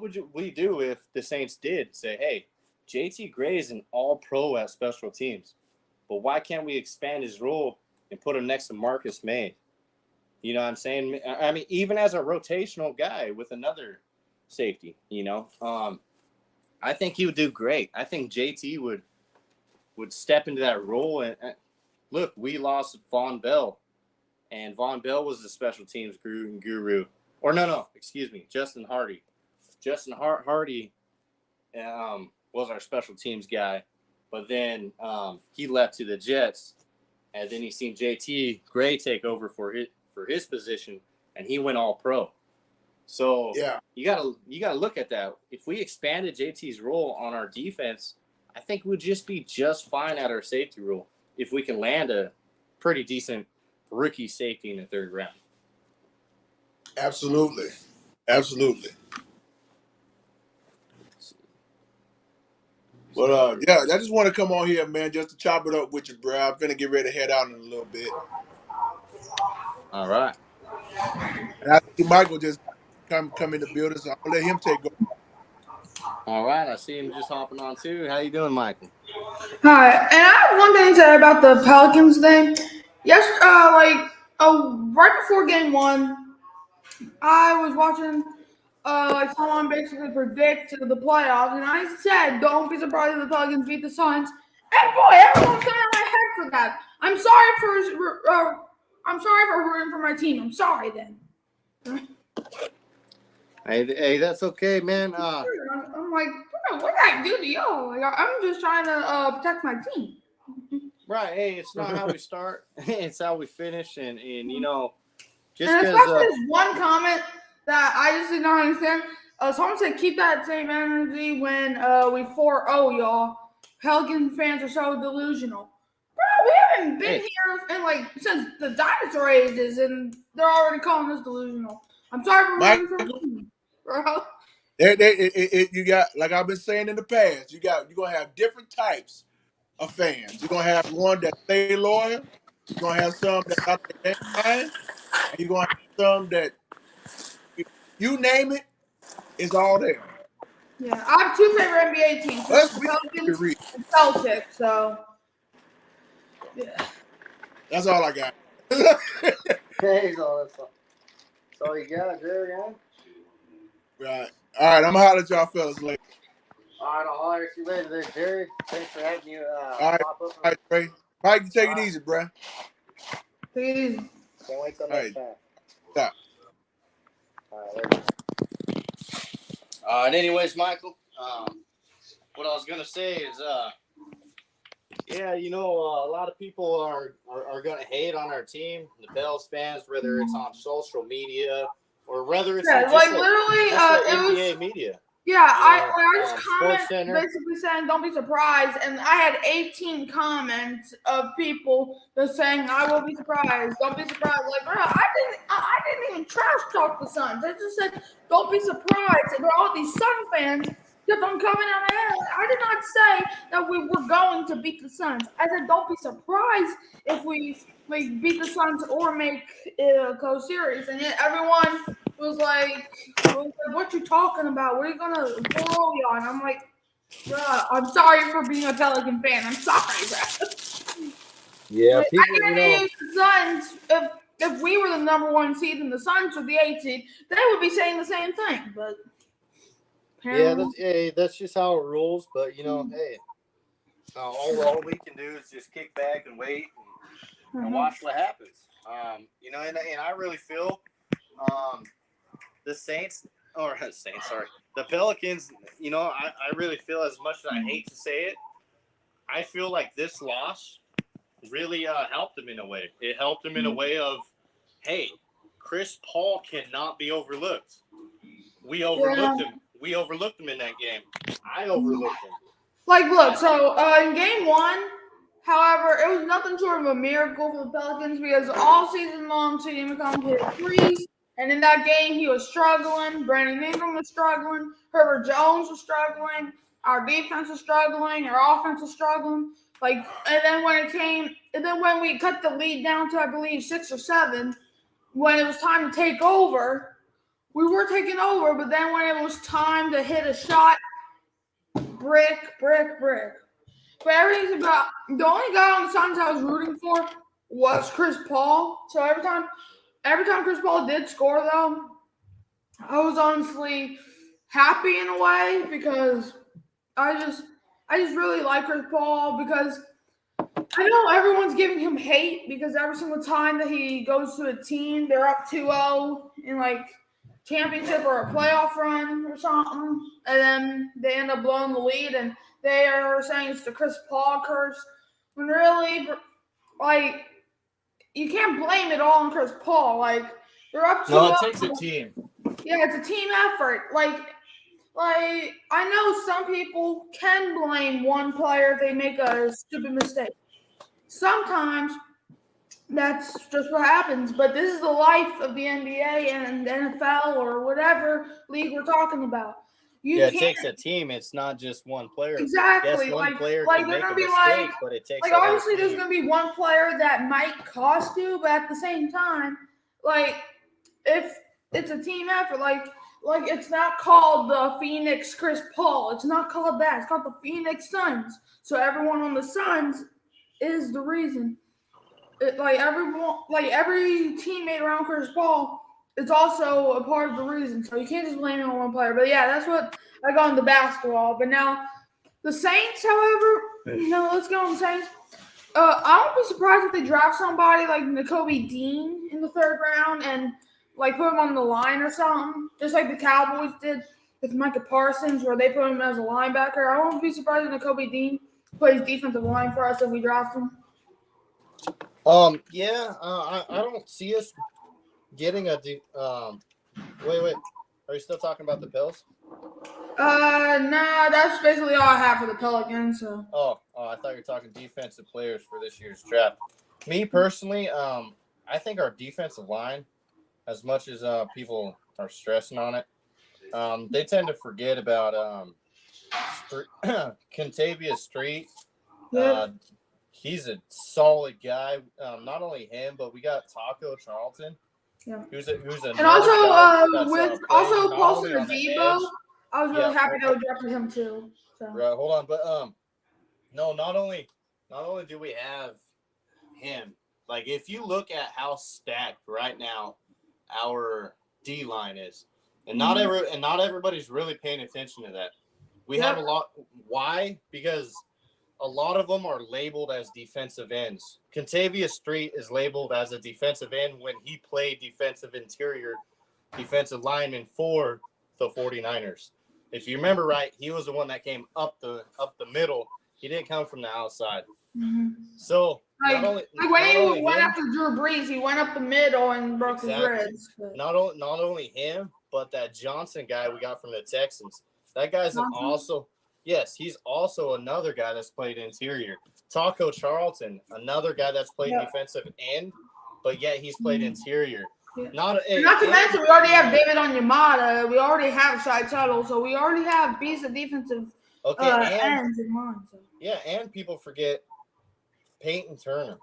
would we do if the Saints did say, hey, JT Gray is an all-pro at special teams, but why can't we expand his role and put him next to Marcus May. You know what I'm saying? I mean, even as a rotational guy with another safety, I think he would do great. I think JT would step into that role. And look, we lost Von Bell, and Von Bell was the special teams guru. Or no, excuse me, Justin Hardy. Justin Hardy was our special teams guy, but then he left to the Jets, and then he seen JT Gray take over for his position, and he went all pro. So Yeah. you gotta look at that. If we expanded JT's role on our defense, I think we'd just be just fine at our safety role if we can land a pretty decent rookie safety in the third round. Absolutely. But yeah, I just want to come on here, man, just to chop it up with you, bro. I'm finna get ready to head out in a little bit. All right. And I see Michael just come in the building, so I'll let him take over. All right, I see him just hopping on too. How you doing, Michael? Hi, and I have one thing to say about the Pelicans thing. Yes, right before game 1, I was watching someone basically predict the playoffs, and I said, "Don't be surprised if the Pelicans beat the Suns." And boy, everyone's coming out my head for that. I'm sorry for rooting for my team. I'm sorry then. Hey, that's okay, man. I'm like, what did I do to y'all? Like, I'm just trying to protect my team. Right. Hey, it's not how we start; it's how we finish. And just and because. especially this one comment that I just did not understand. Someone said, "Keep that same energy when we 4-0, y'all." Pelican fans are so delusional. Bro, we haven't been here in since the dinosaur ages, and they're already calling us delusional. I'm sorry for rooting for me, bro. You got, like I've been saying in the past, you're gonna have different types of fans. You're gonna have one that stay loyal. You're gonna have some that out their mind, and you're gonna have some that you name it, it's all there. Yeah, I have 2 favorite NBA teams: the Pelicans and Celtics. So, yeah. That's all I got. Hey, that's all you got, Jerry. Right. All right, I'm gonna holler at y'all fellas later. All right, I'll holler at you later, there, Jerry. Thanks for having you All right, pop up. all right, Trey. Mike, you take it easy, bro. Take it easy. Can't wait till next time. Stop. All right, later. And anyways, Michael, what I was gonna say is, a lot of people are gonna hate on our team, the Bells fans, whether it's on social media or whether it's literally, NBA media. Yeah, I just comment basically saying don't be surprised, and I had 18 comments of people just saying I will be surprised. Don't be surprised. Like, bro, I didn't even trash talk the Suns. I just said don't be surprised. And all these Sun fans kept on coming out my head. I did not say that we were going to beat the Suns. I said don't be surprised if we beat the Suns or make it a close series. And yet everyone was like, what you talking about? What are you gonna roll you on? I'm like, bruh, I'm sorry for being a Pelican fan. I'm sorry, bro. Yeah, I guarantee the Suns, if we were the number 1 seed and the Suns were the 8th seed, they would be saying the same thing. But that's just how it rolls. But hey, all we can do is just kick back and wait and watch what happens. And I really feel the Pelicans, I really feel, as much as I hate to say it, I feel like this loss really helped them in a way. It helped them in a way of, hey, Chris Paul cannot be overlooked. We overlooked him. We overlooked him in that game. I overlooked him. Look, so in game 1, however, it was nothing short of a miracle for the Pelicans because all season long, C.J. McCollum hit threes. And in that game, he was struggling. Brandon Ingram was struggling. Herbert Jones was struggling. Our defense was struggling. Our offense was struggling. And then when we cut the lead down to, I believe, 6 or 7, when it was time to take over, we were taking over. But then when it was time to hit a shot, brick. But everything's about the only guy on the Suns I was rooting for was Chris Paul. So every time Chris Paul did score, though, I was honestly happy in a way because I just really like Chris Paul because I know everyone's giving him hate because every single time that he goes to a team, they're up 2-0 in like championship or a playoff run or something, and then they end up blowing the lead, and they are saying it's the Chris Paul curse. When really, like, you can't blame it all on Chris Paul. Like, they're up 2-0. No, it takes a team. Yeah, it's a team effort. Like I know some people can blame one player if they make a stupid mistake. Sometimes that's just what happens, but this is the life of the NBA and the NFL or whatever league we're talking about. It takes a team. It's not just one player. Exactly. Yes, one player like can they're make a gonna be mistake, but it takes a obviously whole there's team. gonna be one player that might cost you, but at the same time, like if it's a team effort, like it's not called the Phoenix Chris Paul. It's not called that. It's called the Phoenix Suns. So everyone on the Suns is the reason. Every teammate around Chris Paul is also a part of the reason. So you can't just blame it on one player. But yeah, that's what I got into basketball. But now the Saints, however, let's go on the Saints. I won't be surprised if they draft somebody like Nakobe Dean in the 3rd round and like put him on the line or something, just like the Cowboys did with Micah Parsons, where they put him as a linebacker. I won't be surprised if Nakobe Dean plays defensive line for us if we draft him. I don't see us getting a. Wait. Are you still talking about the Bills? Nah, that's basically all I have for the Pelicans. So. Oh, I thought you were talking defensive players for this year's draft. Me personally, I think our defensive line, as much as people are stressing on it, they tend to forget about Kentavious Street. Yep. He's a solid guy. Not only him, but we got Taco Charlton. Yeah. Who's and also Paulson Adebo. I was really happy that we drafted him too. So. Right, hold on, but no, not only do we have him. Like if you look at how stacked right now our D line is, and not everybody's really paying attention to that. We have a lot. Why? Because a lot of them are labeled as defensive ends. Kentavious Street is labeled as a defensive end when he played defensive lineman for the 49ers. If you remember right, he was the one that came up the middle. He didn't come from the outside. Mm-hmm. So when he went after Drew Brees, he went up the middle and broke his ribs. But. Not only him, but that Johnson guy we got from the Texans. That guy's he's also another guy that's played interior. Taco Charlton, another guy that's played defensive end, but yet he's played interior. Yeah. Not to mention, we already have David Onyemata. We already have Shai Tuttle, so we already have beasts of defensive ends in mind. So. Yeah, and people forget Peyton Turner.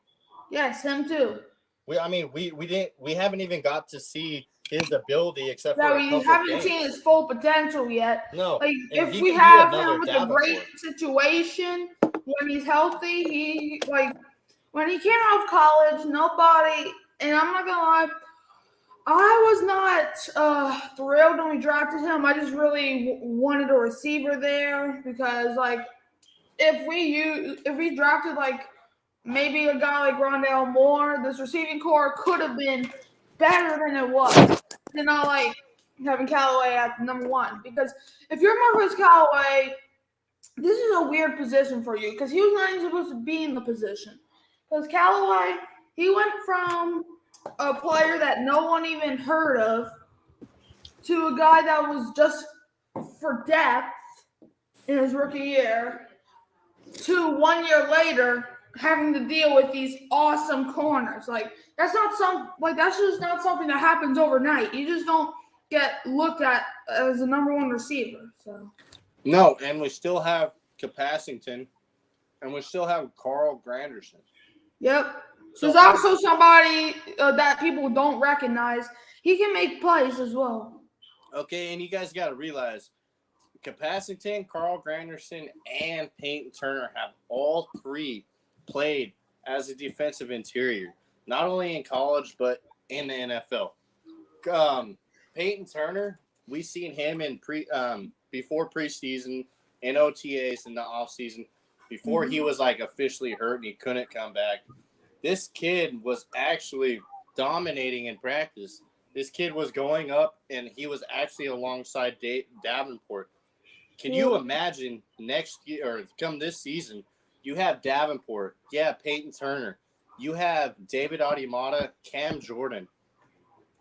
Yes, him too. We haven't even got to see his ability except for we haven't seen his full potential yet. No, like if we have him with a great situation when he's healthy, when he came out of college, nobody. And I'm not gonna lie, I was not thrilled when we drafted him. I just really wanted a receiver there because if we drafted maybe a guy like Rondale Moore, this receiving core could have been better than it was. You know, having Callaway at number 1. Because if you're Marcus Callaway, this is a weird position for you because he was not even supposed to be in the position. Because Callaway, he went from a player that no one even heard of to a guy that was just for depth in his rookie year to 1 year later having to deal with these awesome corners. That's just not something that happens overnight. You just don't get looked at as a number 1 receiver. So no, and we still have Capassington, and we still have Carl Granderson. Yep. There's also somebody that people don't recognize. He can make plays as well. Okay, and you guys got to realize Capassington, Carl Granderson, and Peyton Turner have all 3 played as a defensive interior. not only in college but in the NFL. Peyton Turner, we seen him in before preseason, in OTAs in the offseason, before he was like officially hurt and he couldn't come back. This kid was actually dominating in practice. This kid was going up and he was actually alongside Davenport. Can you imagine next year or come this season, you have Davenport, Peyton Turner, you have David Adimata, Cam Jordan.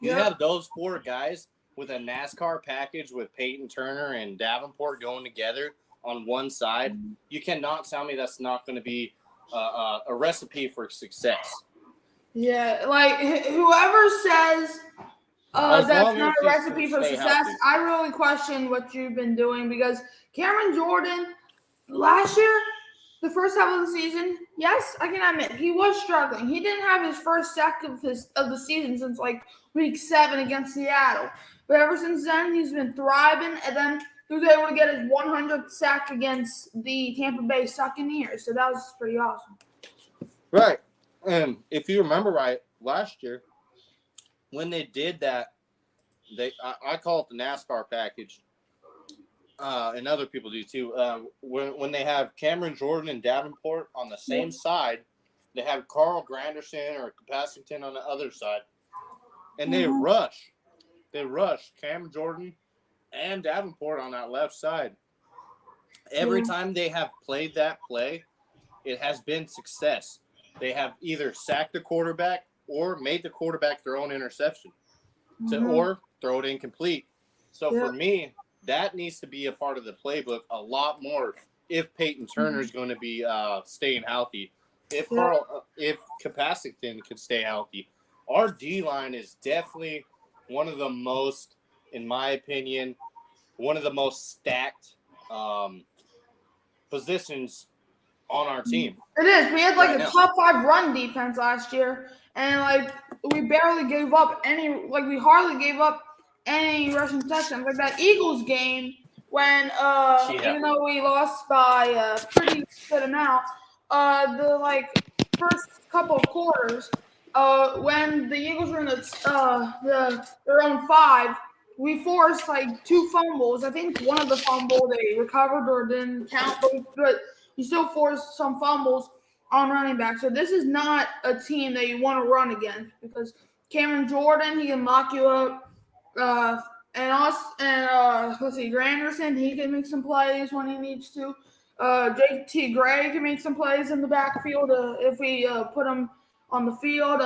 You have those 4 guys with a NASCAR package with Peyton Turner and Davenport going together on one side. You cannot tell me that's not going to be a recipe for success. Yeah, like whoever says that's not a recipe for success, healthy. I really question what you've been doing because Cameron Jordan last year, the first half of the season, yes, I can admit he was struggling. He didn't have his first sack of the season since like week 7 against Seattle. But ever since then, he's been thriving, and then he was able to get his 100th sack against the Tampa Bay Buccaneers. So that was pretty awesome. Right. And if you remember right, last year, when they did that, I call it the NASCAR package, and other people do too. When they have Cameron Jordan and Davenport on the same side, they have Carl Granderson or Capacington on the other side, and they rush Cam Jordan and Davenport on that left side. Every time they have played that play, it has been success. They have either sacked the quarterback or made the quarterback throw an interception or throw it incomplete. So for me, that needs to be a part of the playbook a lot more if Peyton Turner is going to be staying healthy. If Capacington can stay healthy. Our D-line is definitely one of the most, in my opinion, one of the most stacked positions on our team. It is. We had like a top 5 run defense last year, and like we barely gave up any. Like we hardly gave up any rushing touchdowns. Like that Eagles game when even though we lost by a pretty good amount, the like first couple of quarters, when the Eagles were in their own 5. We forced like 2 fumbles. I think one of the fumble they recovered or didn't count, but you still forced some fumbles on running back. So this is not a team that you want to run against because Cameron Jordan, he can lock you up. Granderson, he can make some plays when he needs to. JT Gray can make some plays in the backfield if we put him on the field.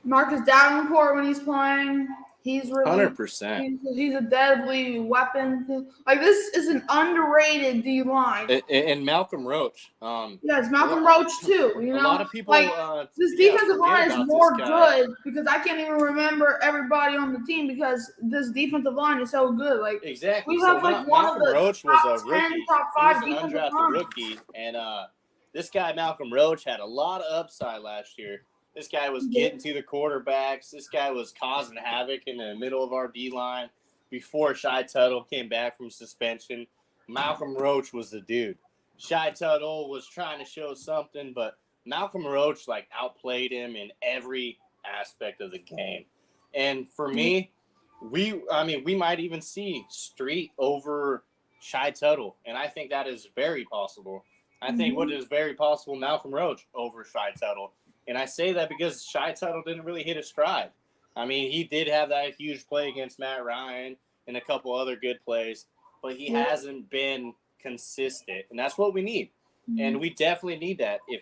Marcus Davenport when he's playing. He's really 100%. He's a deadly weapon. Like this is an underrated D line. And Malcolm Roach. Yes, Malcolm Roach too. You know, a lot of people like this defensive line is more good because I can't even remember everybody on the team because this defensive line is so good. Like exactly. We have like one Malcolm of the Roach was a rookie. top 5 he was an undrafted rookie, and this guy Malcolm Roach had a lot of upside last year. This guy was getting to the quarterbacks. This guy was causing havoc in the middle of our D-line before Shy Tuttle came back from suspension. Malcolm Roach was the dude. Shy Tuttle was trying to show something, but Malcolm Roach like outplayed him in every aspect of the game. And for me, we might even see Street over Shy Tuttle, and I think that is very possible. I think what is very possible, Malcolm Roach over Shy Tuttle. And I say that because Shy Tuttle didn't really hit his stride. I mean, he did have that huge play against Matt Ryan and a couple other good plays, but he hasn't been consistent, and that's what we need. And we definitely need that. If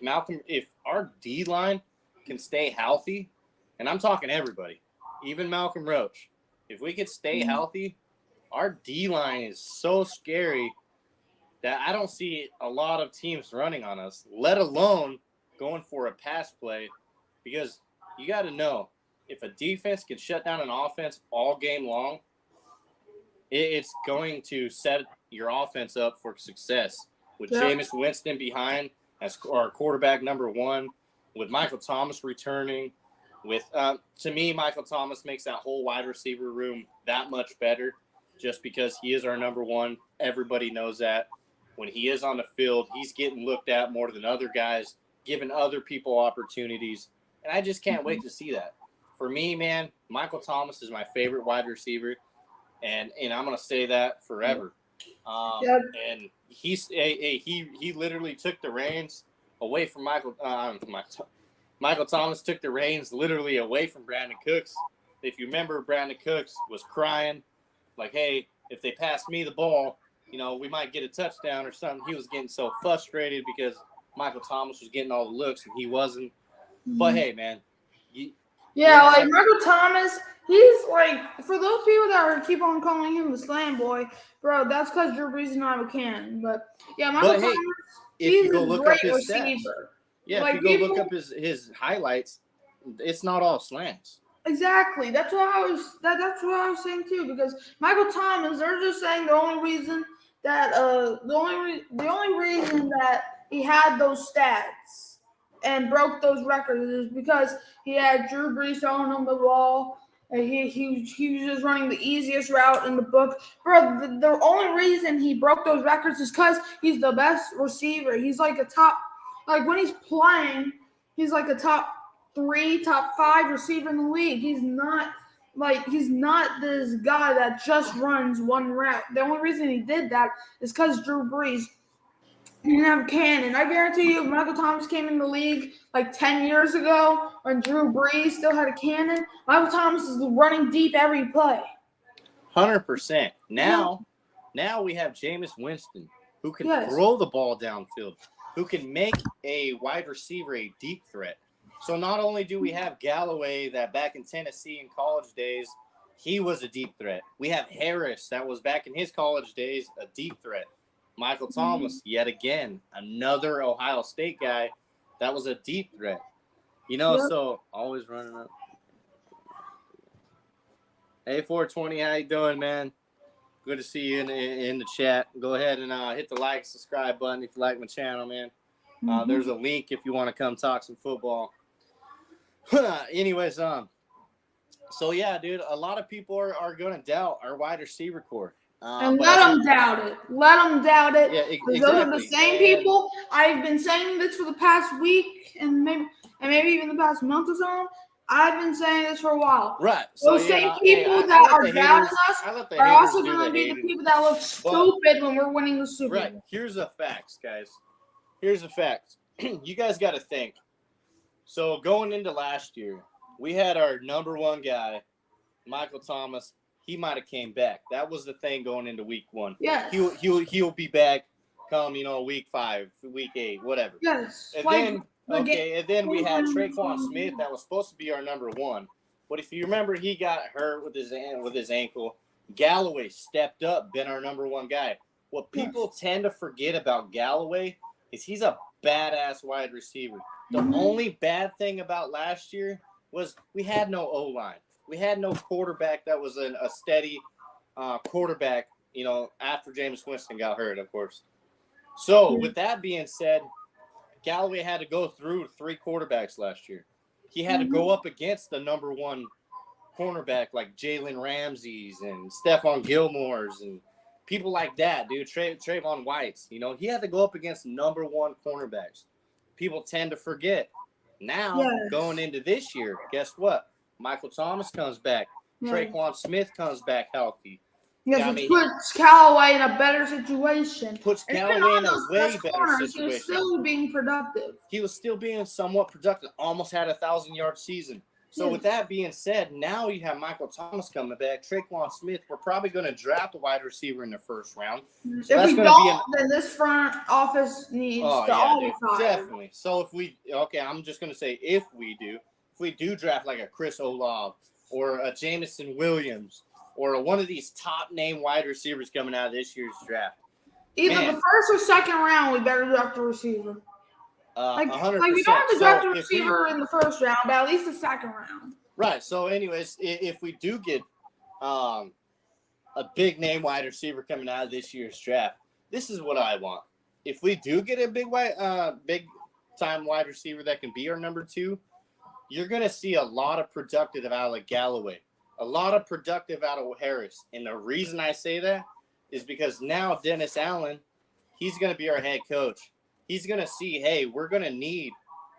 our D-line can stay healthy, and I'm talking everybody, even Malcolm Roach, if we could stay healthy, our D-line is so scary that I don't see a lot of teams running on us, let alone going for a pass play, because you got to know if a defense can shut down an offense all game long, it's going to set your offense up for success. With Jameis Winston behind as our quarterback number 1, with Michael Thomas returning, to me, Michael Thomas makes that whole wide receiver room that much better just because he is our number 1. Everybody knows that. When he is on the field, he's getting looked at more than other guys, giving other people opportunities. And I just can't wait to see that. For me, man, Michael Thomas is my favorite wide receiver, and I'm gonna say that forever. And he literally took the reins away from Michael Thomas took the reins literally away from Brandon Cooks. If you remember, Brandon Cooks was crying, like, hey, if they pass me the ball, we might get a touchdown or something. He was getting so frustrated because Michael Thomas was getting all the looks and he wasn't. But hey, man. Michael Thomas, he's like, for those people that keep on calling him the slam boy, bro, that's because Drew Brees is not a cannon. But yeah, Michael Thomas, he's a great receiver. Yeah, if you go look up his highlights, it's not all slants. Exactly. That's what I was saying too. Because Michael Thomas, they're just saying the only reason that the only reason that he had those stats and broke those records is because he had Drew Brees throwing him the ball. And he was just running the easiest route in the book. Bro, the only reason he broke those records is because he's the best receiver. He's like a top, like when he's playing, he's like a top 3, top 5 receiver in the league. He's not this guy that just runs one route. The only reason he did that is because Drew Brees didn't have a cannon. I guarantee you, if Michael Thomas came in the league like 10 years ago when Drew Brees still had a cannon, Michael Thomas is running deep every play. 100%. Now we have Jameis Winston, who can throw the ball downfield, who can make a wide receiver a deep threat. So not only do we have Galloway, that back in Tennessee in college days, he was a deep threat. We have Harris, that was back in his college days, a deep threat. Michael Thomas, yet again, another Ohio State guy that was a deep threat. So always running up. Hey, 420, how you doing, man? Good to see you in the chat. Go ahead and hit the like, subscribe button if you like my channel, man. There's a link if you want to come talk some football. Anyways, so yeah, dude, a lot of people are going to doubt our wide receiver core. And let them doubt it. Let them doubt it. Yeah, exactly. Those are the same people. I've been saying this for the past week and maybe even the past month or so. I've been saying this for a while. Right. Those same people that are doubting us are also going to be the people that look stupid when we're winning the Super Bowl. Right. Here's the facts, guys. Here's the facts. You guys got to think. So going into last year, we had our number one guy, Michael Thomas. He might have came back. That was the thing going into week 1. Yes. He'll be back come, week 5, week 8, whatever. Yes. And then we had Tre'Quan Smith that was supposed to be our number 1. But if you remember, he got hurt with his ankle. Galloway stepped up, been our number 1 guy. What people tend to forget about Galloway is he's a badass wide receiver. The only bad thing about last year was we had no O-line. We had no quarterback that was a steady quarterback, after Jameis Winston got hurt, of course. So with that being said, Galloway had to go through 3 quarterbacks last year. He had to go up against the number 1 cornerback like Jalen Ramsey's and Stephon Gilmore's and people like that, dude. Trayvon White's. He had to go up against number 1 cornerbacks. People tend to forget. Now, going into this year, guess what? Michael Thomas comes back. Tre'Quan Smith comes back healthy. Yes, it puts Callaway in a better situation. Puts Callaway in a way better situation. He was still being productive. He was still being somewhat productive. Almost had a 1,000-yard season. So with that being said, now you have Michael Thomas coming back. Tre'Quan Smith, we're probably going to draft a wide receiver in the first round. So if we don't, then this front office needs to all be fired. Definitely. So I'm just going to say if we do draft like a Chris Olave or a Jameson Williams or one of these top name wide receivers coming out of this year's draft. Either the first or second round, we better draft a receiver. 100%. We don't have to draft a receiver in the first round, but at least the second round. Right. So anyways, if we do get a big name wide receiver coming out of this year's draft, this is what I want. If we do get a big time wide receiver that can be our number 2, you're going to see a lot of productive out of Galloway, a lot of productive out of Harris. And the reason I say that is because now Dennis Allen, he's going to be our head coach. He's going to see, hey, we're going to need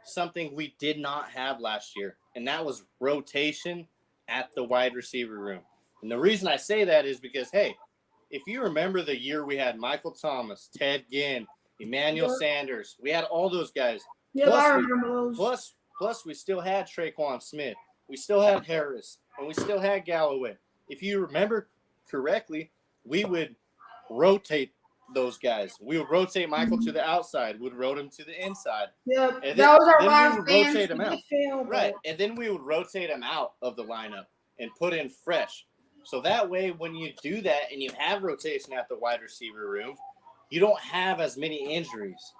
something we did not have last year, and that was rotation at the wide receiver room. And the reason I say that is because, hey, if you remember the year we had Michael Thomas, Ted Ginn, Emmanuel Sanders, we had all those guys. Yeah, I remember those. Plus, we still had Traquan Smith. We still had Harris, and we still had Galloway. If you remember correctly, we would rotate those guys. We would rotate Michael to the outside. We'd rotate him to the inside. Yeah, and that was our then last we would dance. rotate him out. Failed, right, and then we would rotate him out of the lineup and put in fresh. So that way, when you do that and you have rotation at the wide receiver room, you don't have as many injuries.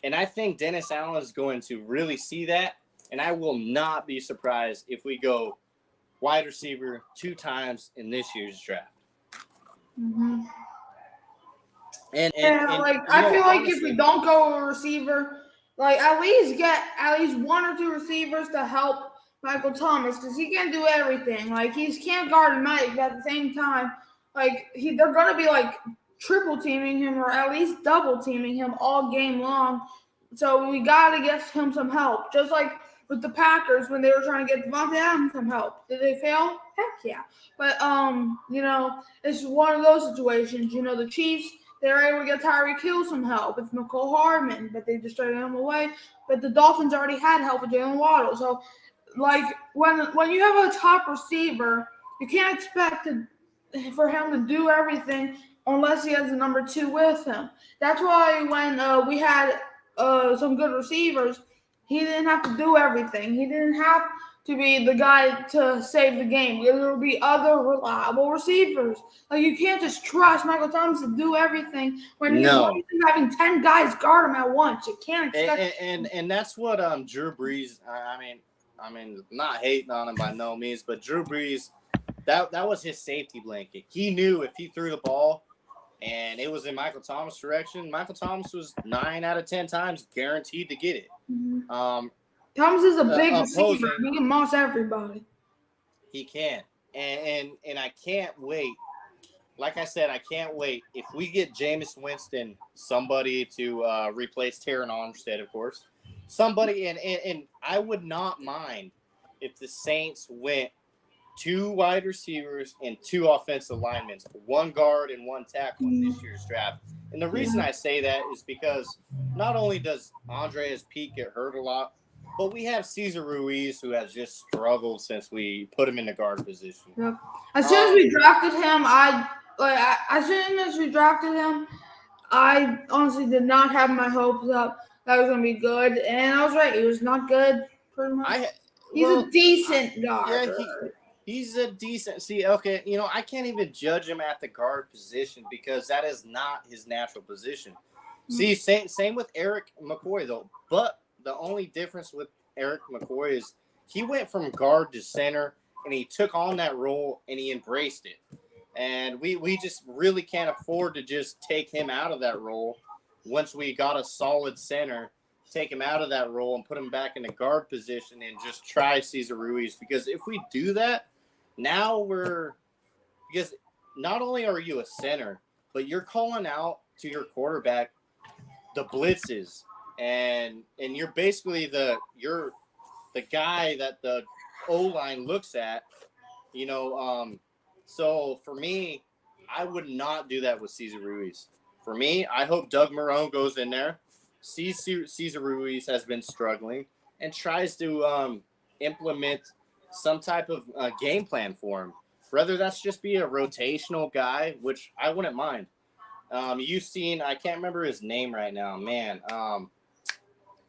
And I think Dennis Allen is going to really see that. And I will not be surprised if we go wide receiver 2 times in this year's draft. Mm-hmm. And I feel like if we don't go a receiver, like at least get at least 1 or 2 receivers to help Michael Thomas, because he can't do everything. Like he can't guard Mike, but at the same time, like they're gonna be like triple teaming him or at least double teaming him all game long. So we gotta get him some help. Just like with the Packers when they were trying to get Devontae Adams some help. Did they fail? Heck yeah. But it's one of those situations. The Chiefs, they were able to get Tyreek Hill some help with McCole Hardman, but they just traded him away. But the Dolphins already had help with Jalen Waddle. So like when you have a top receiver, you can't expect for him to do everything unless he has a number 2 with him. That's why when we had some good receivers, he didn't have to do everything. He didn't have to be the guy to save the game. There will be other reliable receivers. Like you can't just trust Michael Thomas to do everything when he's having 10 guys guard him at once. You can't expect. And that's what Drew Brees. I mean, not hating on him by no means, but Drew Brees, that was his safety blanket. He knew if he threw the ball and it was in Michael Thomas' direction, Michael Thomas was 9 out of 10 times guaranteed to get it. Mm-hmm. Thomas is a big receiver. He can moss everybody. He can. And I can't wait. Like I said, I can't wait. If we get Jameis Winston, somebody to replace Terron Armstead, of course. Somebody, and I would not mind if the Saints went 2 wide receivers and 2 offensive linemen, 1 guard and 1 tackle in this year's draft. And the reason I say that is because not only does Andreas Peat get hurt a lot, but we have Cesar Ruiz, who has just struggled since we put him in the guard position. Yep. As soon as we drafted him, I honestly did not have my hopes up that was going to be good. And I was right. He was not good, pretty much. He's a decent guard. Yeah, he's a decent. See, okay, I can't even judge him at the guard position because that is not his natural position. Mm-hmm. See, same with Eric McCoy, though. But the only difference with Eric McCoy is he went from guard to center, and he took on that role, and he embraced it. And we just really can't afford to just take him out of that role once we got a solid center, take him out of that role and put him back in the guard position and just try Cesar Ruiz. Because if we do that, now because not only are you a center, but you're calling out to your quarterback the blitzes. And you're basically the guy that the O-line looks at, so for me, I would not do that with Cesar Ruiz. For me, I hope Doug Marone goes in there, sees Cesar Ruiz has been struggling, and tries to implement some type of game plan for him. Whether that's just be a rotational guy, which I wouldn't mind. You've seen, I can't remember his name right now, man.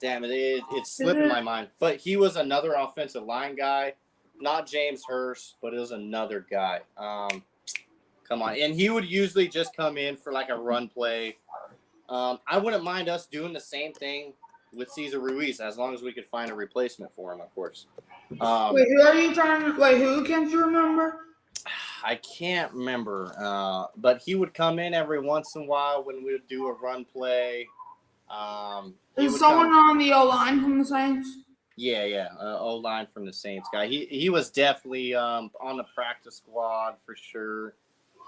Damn it, it's slipping my mind. But he was another offensive line guy, not James Hurst, but it was another guy. Come on. And he would usually just come in for like a run play. I wouldn't mind us doing the same thing with Cesar Ruiz as long as we could find a replacement for him, of course. Who can't you remember? I can't remember. But he would come in every once in a while when we would do a run play. Is someone on the O-line from the Saints? Yeah. O-line from the Saints guy. He was definitely on the practice squad for sure.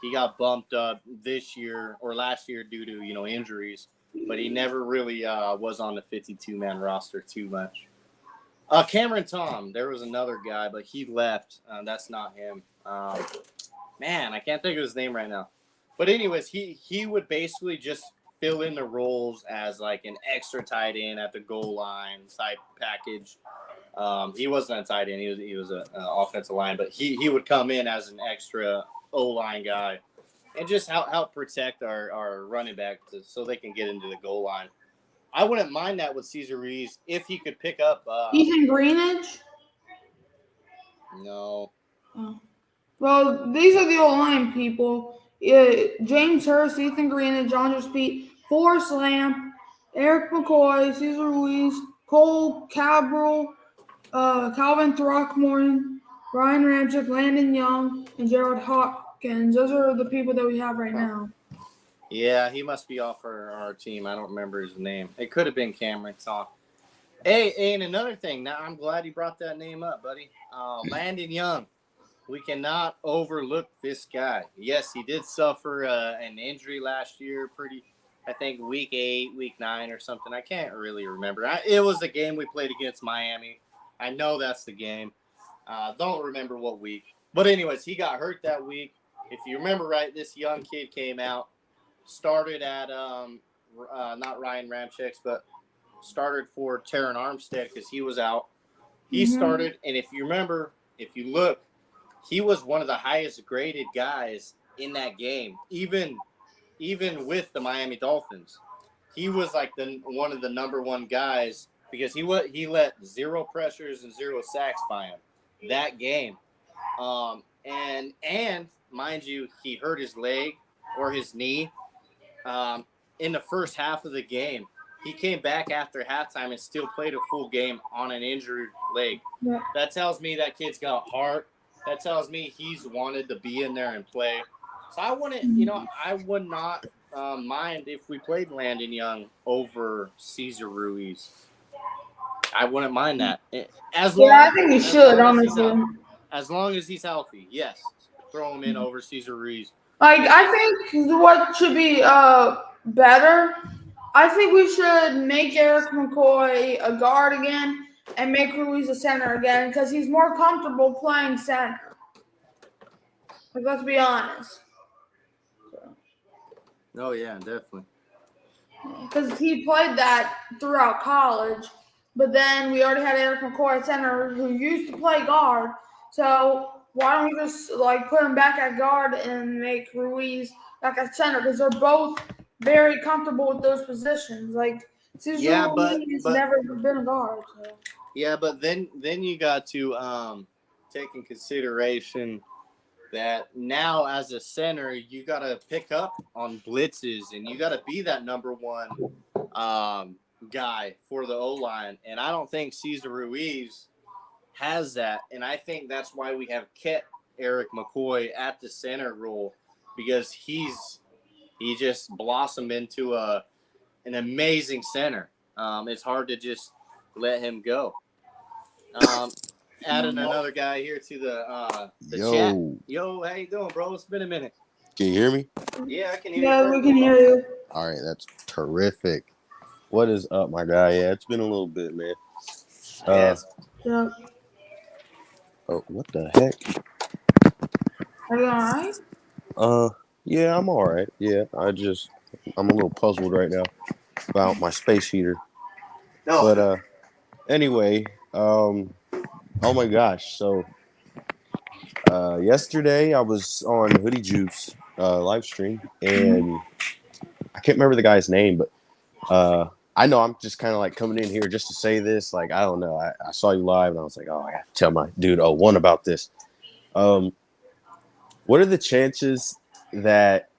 He got bumped up this year or last year due to, injuries, but he never really was on the 52-man roster too much. Cameron Tom. There was another guy, but he left. That's not him. Man, I can't think of his name right now. But anyways, he would basically just fill in the roles as like an extra tight end at the goal line type package. He wasn't a tight end. He was an offensive line, but he would come in as an extra O-line guy and just help protect our running back so they can get into the goal line. I wouldn't mind that with Cesar Ruiz if he could pick up. Ethan Greenidge? No. Oh. Well, these are the O-line people. James Hurst, Ethan Greenidge, John Speed, Forrest Lamp, Eric McCoy, Cesar Ruiz, Cole Cabral, Calvin Throckmorton, Ryan Ramchick, Landon Young, and Gerald Hopkins. Those are the people that we have right now. Yeah, he must be off our team. I don't remember his name. It could have been Cameron Tom. Hey, and another thing. Now, I'm glad you brought that name up, buddy. Landon Young. We cannot overlook this guy. Yes, he did suffer an injury last year, I think week 8, week 9 or something. I can't really remember. It was the game we played against Miami. I know that's the game. Don't remember what week. But anyways, he got hurt that week. If you remember right, this young kid came out, started at not Ryan Ramchick's, but started for Terran Armstead because he was out. He started, and if you remember, if you look, he was one of the highest graded guys in that game, even with the Miami Dolphins. He was like one of the number one guys because he let 0 pressures and 0 sacks by him that game. And mind you, he hurt his leg or his knee in the first half of the game. He came back after halftime and still played a full game on an injured leg. Yeah. That tells me that kid's got heart. That tells me he's wanted to be in there and play. So I would not mind if we played Landon Young over Cesar Ruiz. I wouldn't mind that. I think we should, honestly. As long as he's healthy, yes. Throw him in over Cesar Ruiz. Like, I think what should be better, I think we should make Eric McCoy a guard again and make Ruiz a center again because he's more comfortable playing center. Like, let's be honest. Oh, yeah, definitely. Because he played that throughout college, but then we already had Eric McCoy at center who used to play guard. So why don't we just, like, put him back at guard and make Ruiz back at center? Because they're both very comfortable with those positions. Like, Cesar Ruiz has never been a guard. So. Yeah, but then you got to take in consideration that now as a center, you got to pick up on blitzes and you got to be that number one guy for the O-line. And I don't think Cesar Ruiz has that. And I think that's why we have kept Eric McCoy at the center role because he just blossomed into an amazing center. It's hard to just let him go. Adding another guy here to the chat. Yo, how you doing, bro? It's been a minute. Can you hear me? Yeah, I can hear you. Yeah, we can hear you. All right, that's terrific. What is up, my guy? Yeah, it's been a little bit, man. Yeah. Oh, what the heck? Are you all right? Yeah, I'm all right. Yeah, I'm a little puzzled right now about my space heater. No. But anyway, oh my gosh. So yesterday I was on Hoodie Juice live stream and I can't remember the guy's name, but I know I'm just kind of like coming in here just to say this. Like, I don't know. I saw you live and I was like, oh, I have to tell my dude one about this. What are the chances that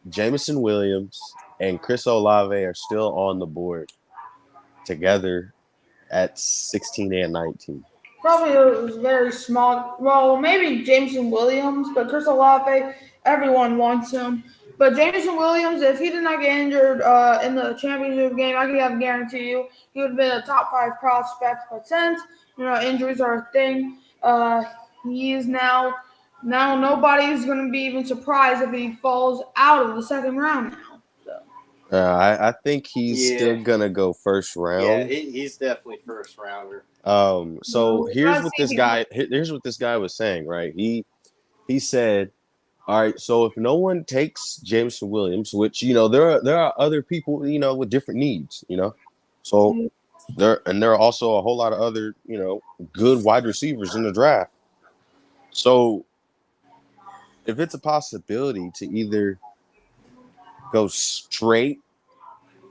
Jameson Williams and Chris Olave are still on the board together at 16 and 19? Probably it was very small. Well, maybe Jameson Williams, but Chris Olave, everyone wants him. But Jameson Williams, if he did not get injured in the championship game, I can guarantee you he would have been a top 5 prospect. But since injuries are a thing, he is now nobody's going to be even surprised if he falls out of the second round now. So. I think he's still gonna go first round. Yeah, he's definitely first rounder. So here's what this guy was saying, right? He said, all right, so if no one takes Jameson Williams, which there are other people with different needs, so there are also a whole lot of other good wide receivers in the draft. So if it's a possibility to either go straight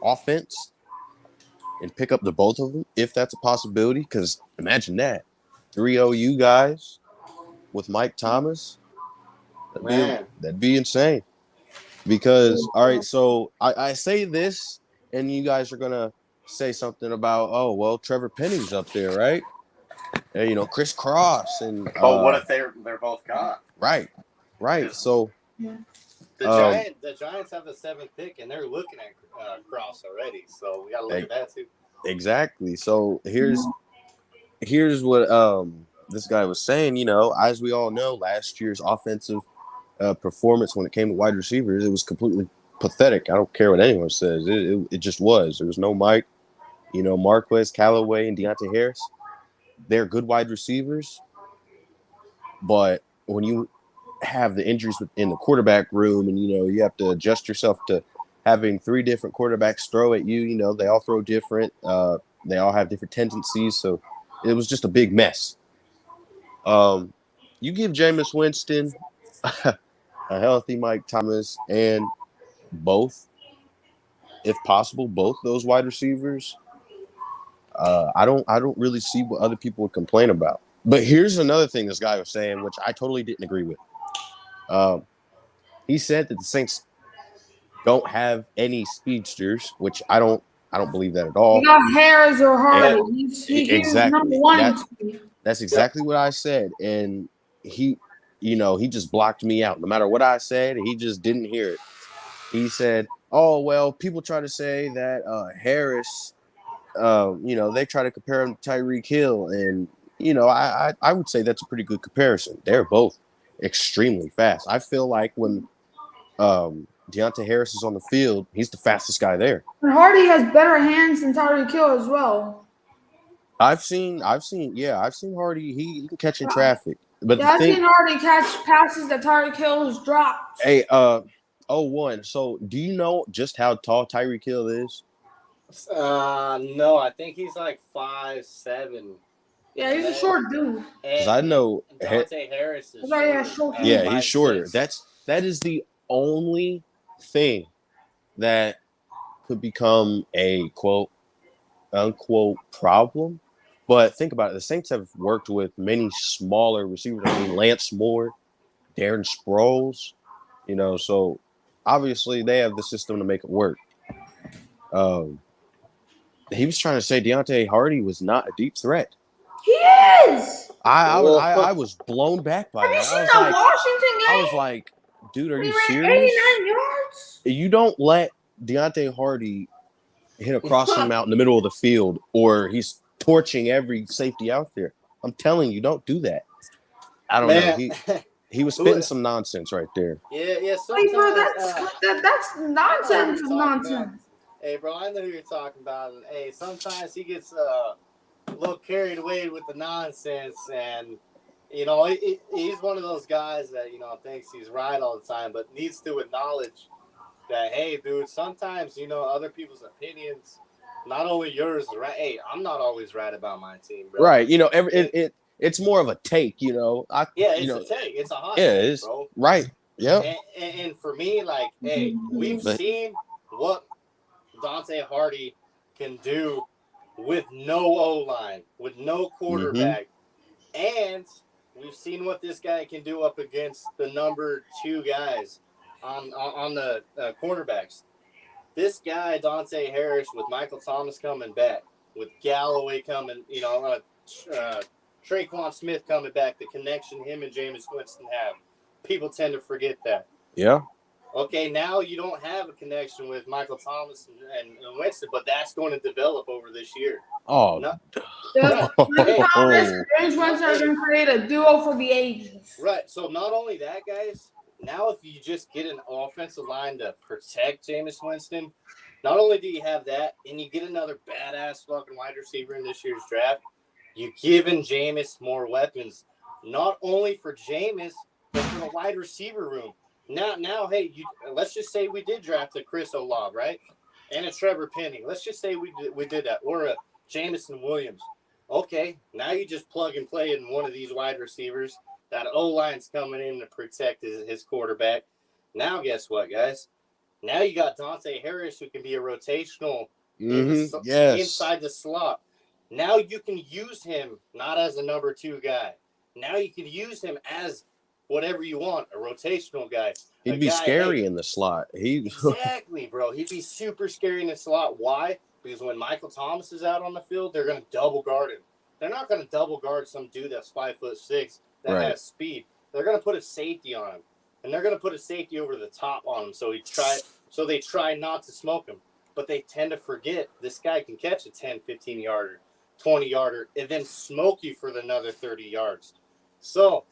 offense and pick up the both of them, if that's a possibility, because imagine that 3 OU guys with Mike Thomas, that'd be insane. Because all right, so I say this, and you guys are gonna say something about, oh well, Trevor Penny's up there, right? And Chris Cross and But what if they're both gone? Right. So the Giants have the 7th pick, and they're looking at Cross already. So we got to look at that too. Exactly. So here's what this guy was saying. As we all know, last year's offensive performance when it came to wide receivers, it was completely pathetic. I don't care what anyone says. It just was. There was no Mike, Marquez, Callaway, and Deontay Harris. They're good wide receivers, but when you have the injuries in the quarterback room, and you have to adjust yourself to having 3 different quarterbacks throw at you, they all throw different. They all have different tendencies, so it was just a big mess. You give Jameis Winston a healthy Mike Thomas and if possible, both those wide receivers. I don't really see what other people would complain about. But here's another thing this guy was saying, which I totally didn't agree with. He said that the Saints don't have any speedsters, which I don't believe that at all. You got Harris or Hardy. Exactly. Number one. That's exactly what I said, and he just blocked me out. No matter what I said, he just didn't hear it. He said, "Oh well, people try to say that Harris, they try to compare him to Tyreek Hill, and I would say that's a pretty good comparison. They're both extremely fast. I feel like when Deontay Harris is on the field, he's the fastest guy there. And Hardy has better hands than Tyreek Hill as well. I've seen Hardy. He can catch in traffic, but I've seen Hardy catch passes that Tyreek Hill has dropped. Hey, 01. So, do you know just how tall Tyreek Hill is? No, I think he's like 5'7". Yeah, he's a short dude. Because I know Deontay Harris is short. Yeah, he's shorter. That is the only thing that could become a quote unquote problem. But think about it. The Saints have worked with many smaller receivers. I mean, Lance Moore, Darren Sproles, so obviously they have the system to make it work. He was trying to say Deontay Hardy was not a deep threat. He is. I was blown back by that. Have you seen the Washington game? I was like, dude, are you serious? 89 yards. You don't let Deontay Hardy hit a crossing out in the middle of the field, or he's torching every safety out there. I'm telling you, don't do that. I don't know. He was spitting some nonsense right there. Yeah. That's nonsense. Hey, bro, I know who you're talking about. And, hey, sometimes he gets a little carried away with the nonsense, and he's one of those guys that thinks he's right all the time, but needs to acknowledge that, hey, dude, sometimes other people's opinions, not only yours, right? Hey, I'm not always right about my team, bro. Right? It's more of a take, it's a take. It's a hot take, bro. Right. Yeah. And for me, like, hey, we've seen what Deontay Hardy can do with no O-line, with no quarterback. And we've seen what this guy can do up against the number 2 guys on the cornerbacks. This guy, Deontay Harris, with Michael Thomas coming back, with Galloway coming, Traquan Smith coming back, the connection him and Jameis Winston have. People tend to forget that. Yeah. Okay, now you don't have a connection with Michael Thomas and Winston, but that's going to develop over this year. Oh. Thomas and James Winston are going to create a duo for the ages. Right. So not only that, guys, now if you just get an offensive line to protect Jameis Winston, Not only do you have that, and you get another badass fucking wide receiver in this year's draft, you've given Jameis more weapons. Not only for Jameis, but for the wide receiver room. Now, hey, let's just say we did draft a Chris Olave, right? And a Trevor Penning. Let's just say we did that. Or a Jamison Williams. Okay, now you just plug and play in one of these wide receivers. That O-line's coming in to protect his quarterback. Now, guess what, guys? Now you got Dante Harris, who can be a rotational inside the slot. Now you can use him not as a number 2 guy. Now you can use him as whatever you want, a rotational guy. He'd be scary in the slot. Exactly, bro. He'd be super scary in the slot. Why? Because when Michael Thomas is out on the field, they're going to double guard him. They're not going to double guard some dude that's 5'6" that has speed. They're going to put a safety on him. And they're going to put a safety over the top on him, so they try not to smoke him. But they tend to forget this guy can catch a 10, 15-yarder, 20-yarder, and then smoke you for another 30 yards. So,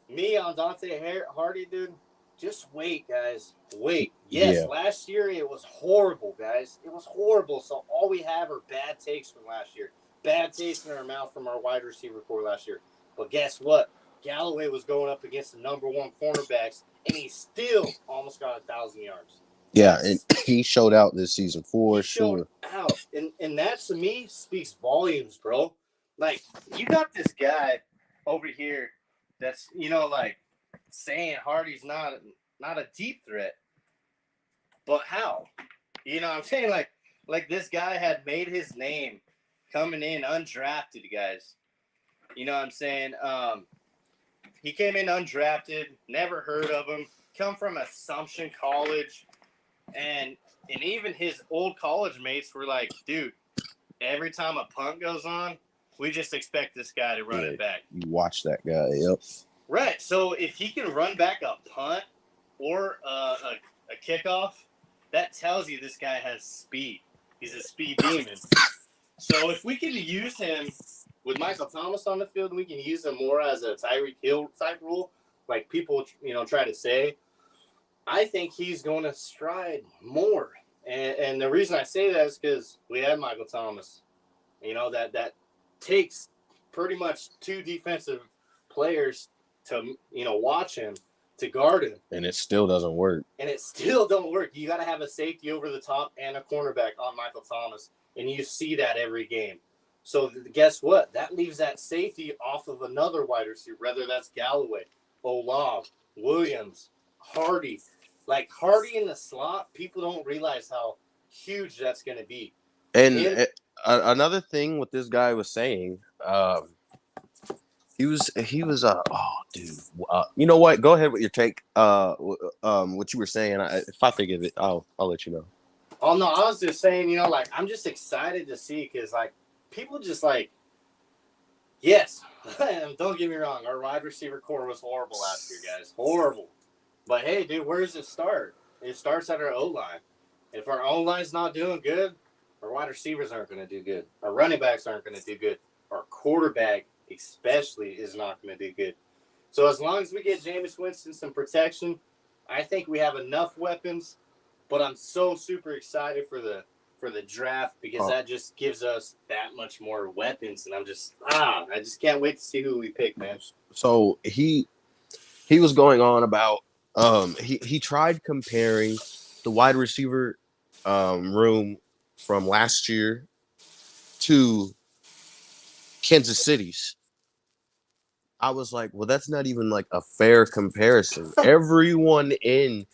me on Dante Hardy, dude, just wait, guys. Wait. Yes, last year it was horrible, guys. It was horrible. So all we have are bad takes from last year. Bad taste in our mouth from our wide receiver core last year. But guess what? Galloway was going up against the number 1 cornerbacks, and he still almost got 1,000 yards. Yeah, and he showed out this season for sure. Out. And that, to me, speaks volumes, bro. Like, you got this guy over here that's, like, saying Hardy's not a deep threat. But how? You know what I'm saying? Like this guy had made his name coming in undrafted, guys. You know what I'm saying? He came in undrafted, never heard of him, come from Assumption College, and even his old college mates were like, dude, every time a punt goes on, we just expect this guy to run it back. You watch that guy, yep. Right, so if he can run back a punt or a kickoff, that tells you this guy has speed. He's a speed demon. So if we can use him with Michael Thomas on the field, we can use him more as a Tyreek Hill type rule, like people, try to say. I think he's going to stride more. And the reason I say that is because we have Michael Thomas. That takes pretty much 2 defensive players to, watch him, to guard him. And it still doesn't work. You got to have a safety over the top and a cornerback on Michael Thomas. And you see that every game. So guess what? That leaves that safety off of another wide receiver, whether that's Galloway, Olave, Williams, Hardy. Like Hardy in the slot, people don't realize how huge that's going to be. And another thing what this guy was saying, he was dude. You know what? Go ahead with your take. What you were saying. If I think of it, I'll let you know. Oh no, I was just saying, I'm just excited to see because people just yes. Don't get me wrong, our wide receiver core was horrible last year, guys. Horrible. But hey, dude, where does it start? It starts at our O-line. If our O-line's not doing good, our wide receivers aren't going to do good. Our running backs aren't going to do good. Our quarterback especially is not going to do good. So as long as we get Jameis Winston some protection, I think we have enough weapons. But I'm so super excited for the draft because that just gives us that much more weapons. And I just can't wait to see who we pick, man. So he was going on about he tried comparing the wide receiver room from last year to Kansas City's. I was like, well, that's not even like a fair comparison. Everyone in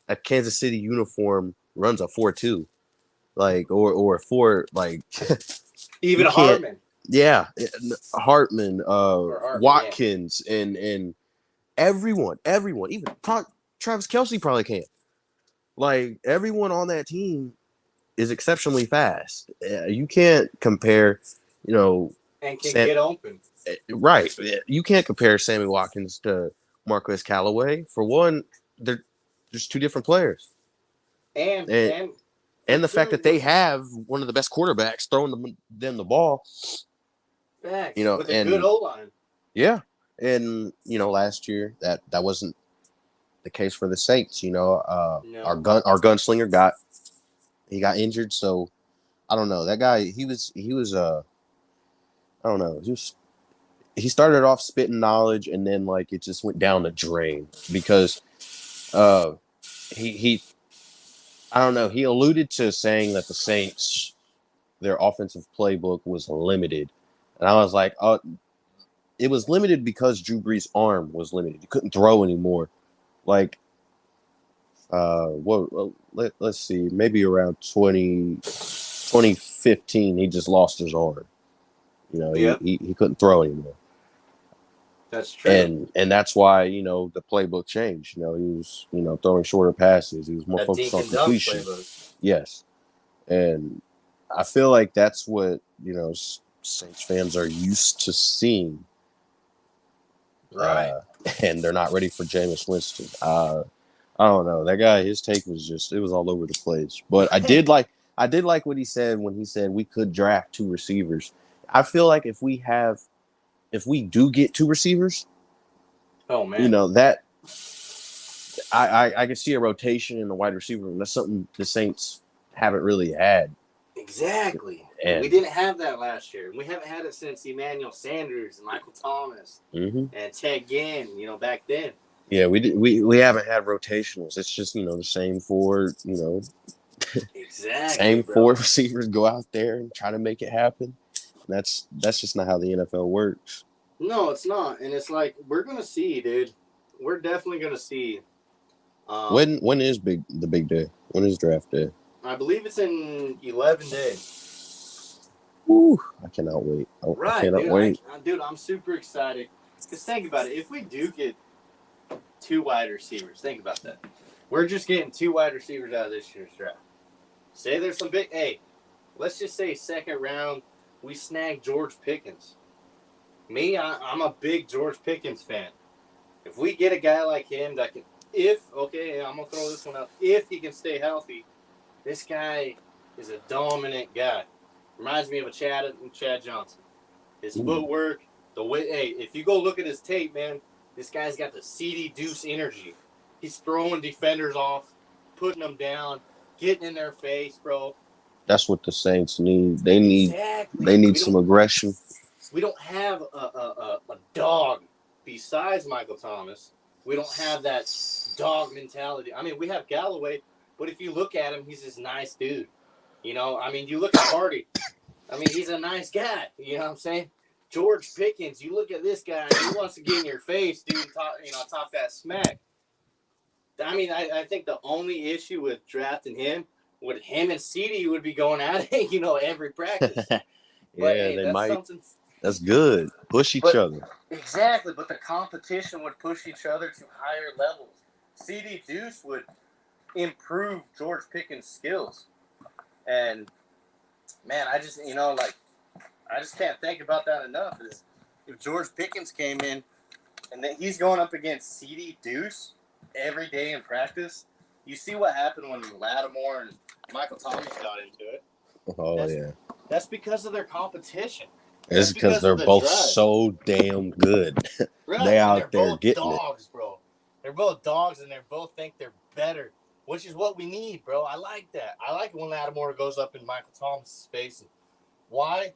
a Kansas City uniform runs a 4.2, like or a 4, like even Hartman. Yeah, Hartman, Watkins, and everyone, even Travis Kelce probably can't. Like everyone on that team is exceptionally fast. You can't compare, and can get open. Right. You can't compare Sammy Watkins to Marquez Callaway. For one, they're just 2 different players. And the fact that they have one of the best quarterbacks throwing them the ball. Facts. With a good O-line. Yeah. And, last year that wasn't the case for the Saints. No. Our gunslinger got he got injured. So I don't know. That guy, he was I don't know. He started off spitting knowledge, and then like it just went down the drain because uh he I don't know. He alluded to saying that the Saints, their offensive playbook was limited, and I was like, oh, it was limited because Drew Brees' arm was limited. He couldn't throw anymore. Like, let's see, maybe around 2015, he just lost his arm. You know, Yep. he couldn't throw anymore. That's true. And that's why, you know, the playbook changed. You know, he was, you know, throwing shorter passes. He was more That focused dink on and dunk completion. playbook. Yes. And I feel like that's what, you know, Saints fans are used to seeing. Right. And they're not ready for Jameis Winston. I don't know. That guy, his take was just, it was all over the place. But I did like what he said when he said we could draft 2 receivers. I feel like if we do get 2 receivers, Oh man. you know, that I can see a rotation in the wide receiver room. That's something the Saints haven't really had. Exactly. And we didn't have that last year. We haven't had it since Emmanuel Sanders and Michael Thomas and Ted Ginn, you know, back then. Yeah, we haven't had rotationals. It's just, you know, the same 4, you know, exactly, same bro. 4 receivers go out there and try to make it happen. That's just not how the NFL works. No, it's not. And it's like, we're going to see, dude. We're definitely going to see. When is the big day? When is draft day? I believe it's in 11 days. Woo, I cannot wait. I cannot wait. Dude, I'm super excited. Because think about it. If we do get 2 wide receivers, think about that. We're just getting 2 wide receivers out of this year's draft. Say there's some big, hey, let's just say second round, we snag George Pickens. Me, I'm a big George Pickens fan. If we get a guy like him that can, I'm going to throw this one out. If he can stay healthy, this guy is a dominant guy. Reminds me of a Chad Johnson. His footwork, the way, if you go look at his tape, man, this guy's got the CD Deuce energy. He's throwing defenders off, putting them down, getting in their face, bro. That's what the Saints need. They need some aggression. We don't have a dog besides Michael Thomas. We don't have that dog mentality. I mean, we have Galloway, but if you look at him, he's this nice dude. You know, I mean, you look at Hardy. I mean, he's a nice guy. You know what I'm saying? George Pickens, you look at this guy, he wants to get in your face, dude, talk that smack. I mean, I think the only issue with drafting him, with him and CD would be going at it, you know, every practice. Yeah, but, hey, they might. That's good. Push each other. Exactly, but the competition would push each other to higher levels. CD Deuce would improve George Pickens' skills. And, man, I just can't think about that enough. If George Pickens came in and then he's going up against CD Deuce every day in practice, you see what happened when Lattimore and Michael Thomas got into it. Oh, That's because of their competition. It's because they're both so damn good. Right. They out there getting dogs, bro. They're both dogs, and they both think they're better, which is what we need, bro. I like that. I like when Lattimore goes up in Michael Thomas' face. Why?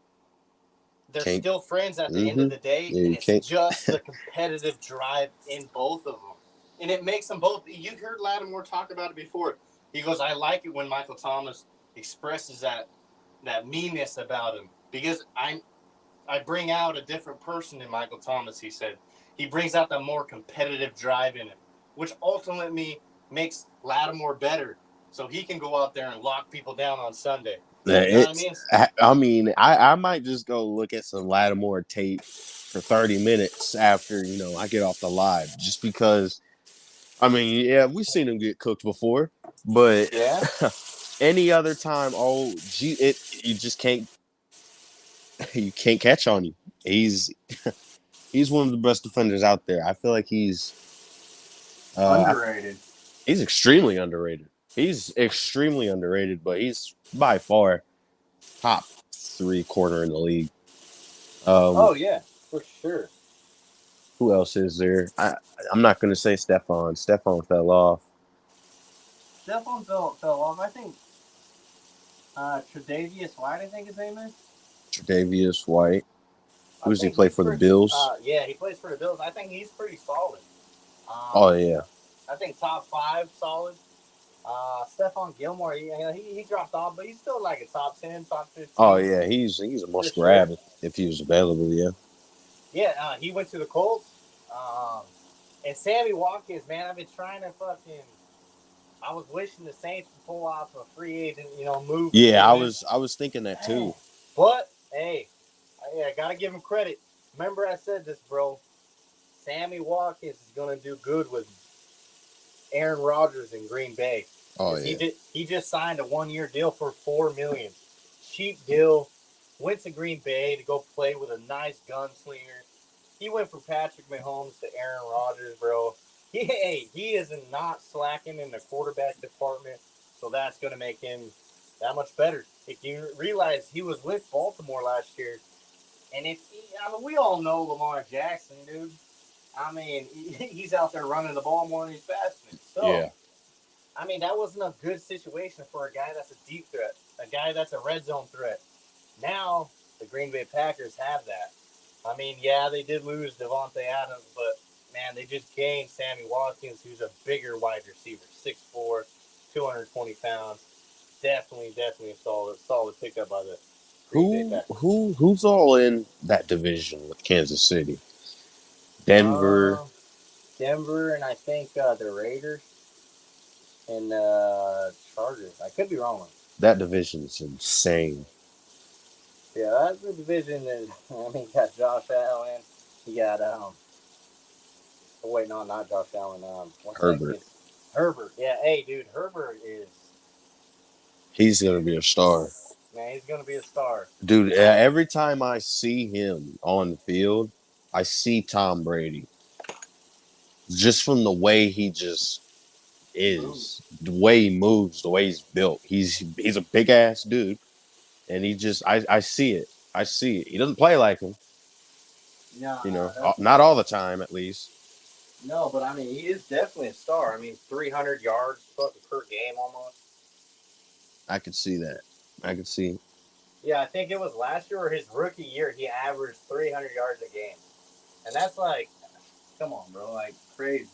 They're still friends at the end of the day, and it's just the competitive drive in both of them. And it makes them both. You heard Lattimore talk about it before. He goes, I like it when Michael Thomas expresses that meanness about him, because I bring out a different person in Michael Thomas, he said. He brings out the more competitive drive in him, which ultimately makes Lattimore better, so he can go out there and lock people down on Sunday. You know what I mean? I might just go look at some Lattimore tape for 30 minutes after, you know, I get off the live, just because, I mean, yeah, we've seen him get cooked before, but any other time, you just can't. You can't catch on him. He's one of the best defenders out there. I feel like he's underrated. He's extremely underrated. But he's by far top 3 corner in the league. Oh yeah, for sure. Who else is there? I'm not going to say Stephon. Stephon fell off. Stephon fell off. I think Tre'Davious White, I think his name is. Tre'Davious White. I Who's he think play he's for the pretty. Bills? Yeah, he plays for the Bills. I think he's pretty solid. Oh yeah. I think top 5 solid. Stephon Gilmore, he dropped off, but he's still like a top 10, top 15 Oh yeah. He's a for must sure. grab if he was available. Yeah. Yeah, he went to the Colts. And Sammy Watkins, man, I've been trying to fucking. I was wishing the Saints would pull off a free agent, move. Yeah, I was thinking that too. But hey, I gotta give him credit. Remember, I said this, bro. Sammy Watkins is gonna do good with Aaron Rodgers in Green Bay. Oh yeah. He just signed a 1-year deal for $4 million. Cheap deal. Went to Green Bay to go play with a nice gunslinger. He went from Patrick Mahomes to Aaron Rodgers, bro. He is not slacking in the quarterback department, so that's going to make him that much better. If you realize he was with Baltimore last year, and we all know Lamar Jackson, dude. I mean, he's out there running the ball more than he's passing it. So, Yeah. I mean, that wasn't a good situation for a guy that's a deep threat, a guy that's a red zone threat. Now, the Green Bay Packers have that. I mean, yeah, they did lose Devontae Adams, but, man, they just gained Sammy Watkins, who's a bigger wide receiver, 6'4", 220 pounds. Definitely a solid pickup by the Green Bay Packers. Who's all in that division with Kansas City? Denver. Denver, and I think the Raiders and Chargers. I could be wrong. That division's insane. Yeah, that's the division that you got Josh Allen. You got wait, no, not Josh Allen. Herbert. Herbert. Yeah, hey, dude, Herbert is. He's gonna be a star. Man, he's gonna be a star. Dude, every time I see him on the field, I see Tom Brady. Just from the way he just is, the way he moves, the way he's built. He's a big ass dude, and I see it. I see it. He doesn't play like him. No, Not all the time, at least. No, but I mean, he is definitely a star. I mean, 300 yards per game almost. I could see that. I could see. Yeah, I think it was last year or his rookie year. He averaged 300 yards a game, and that's like, come on, bro, like crazy.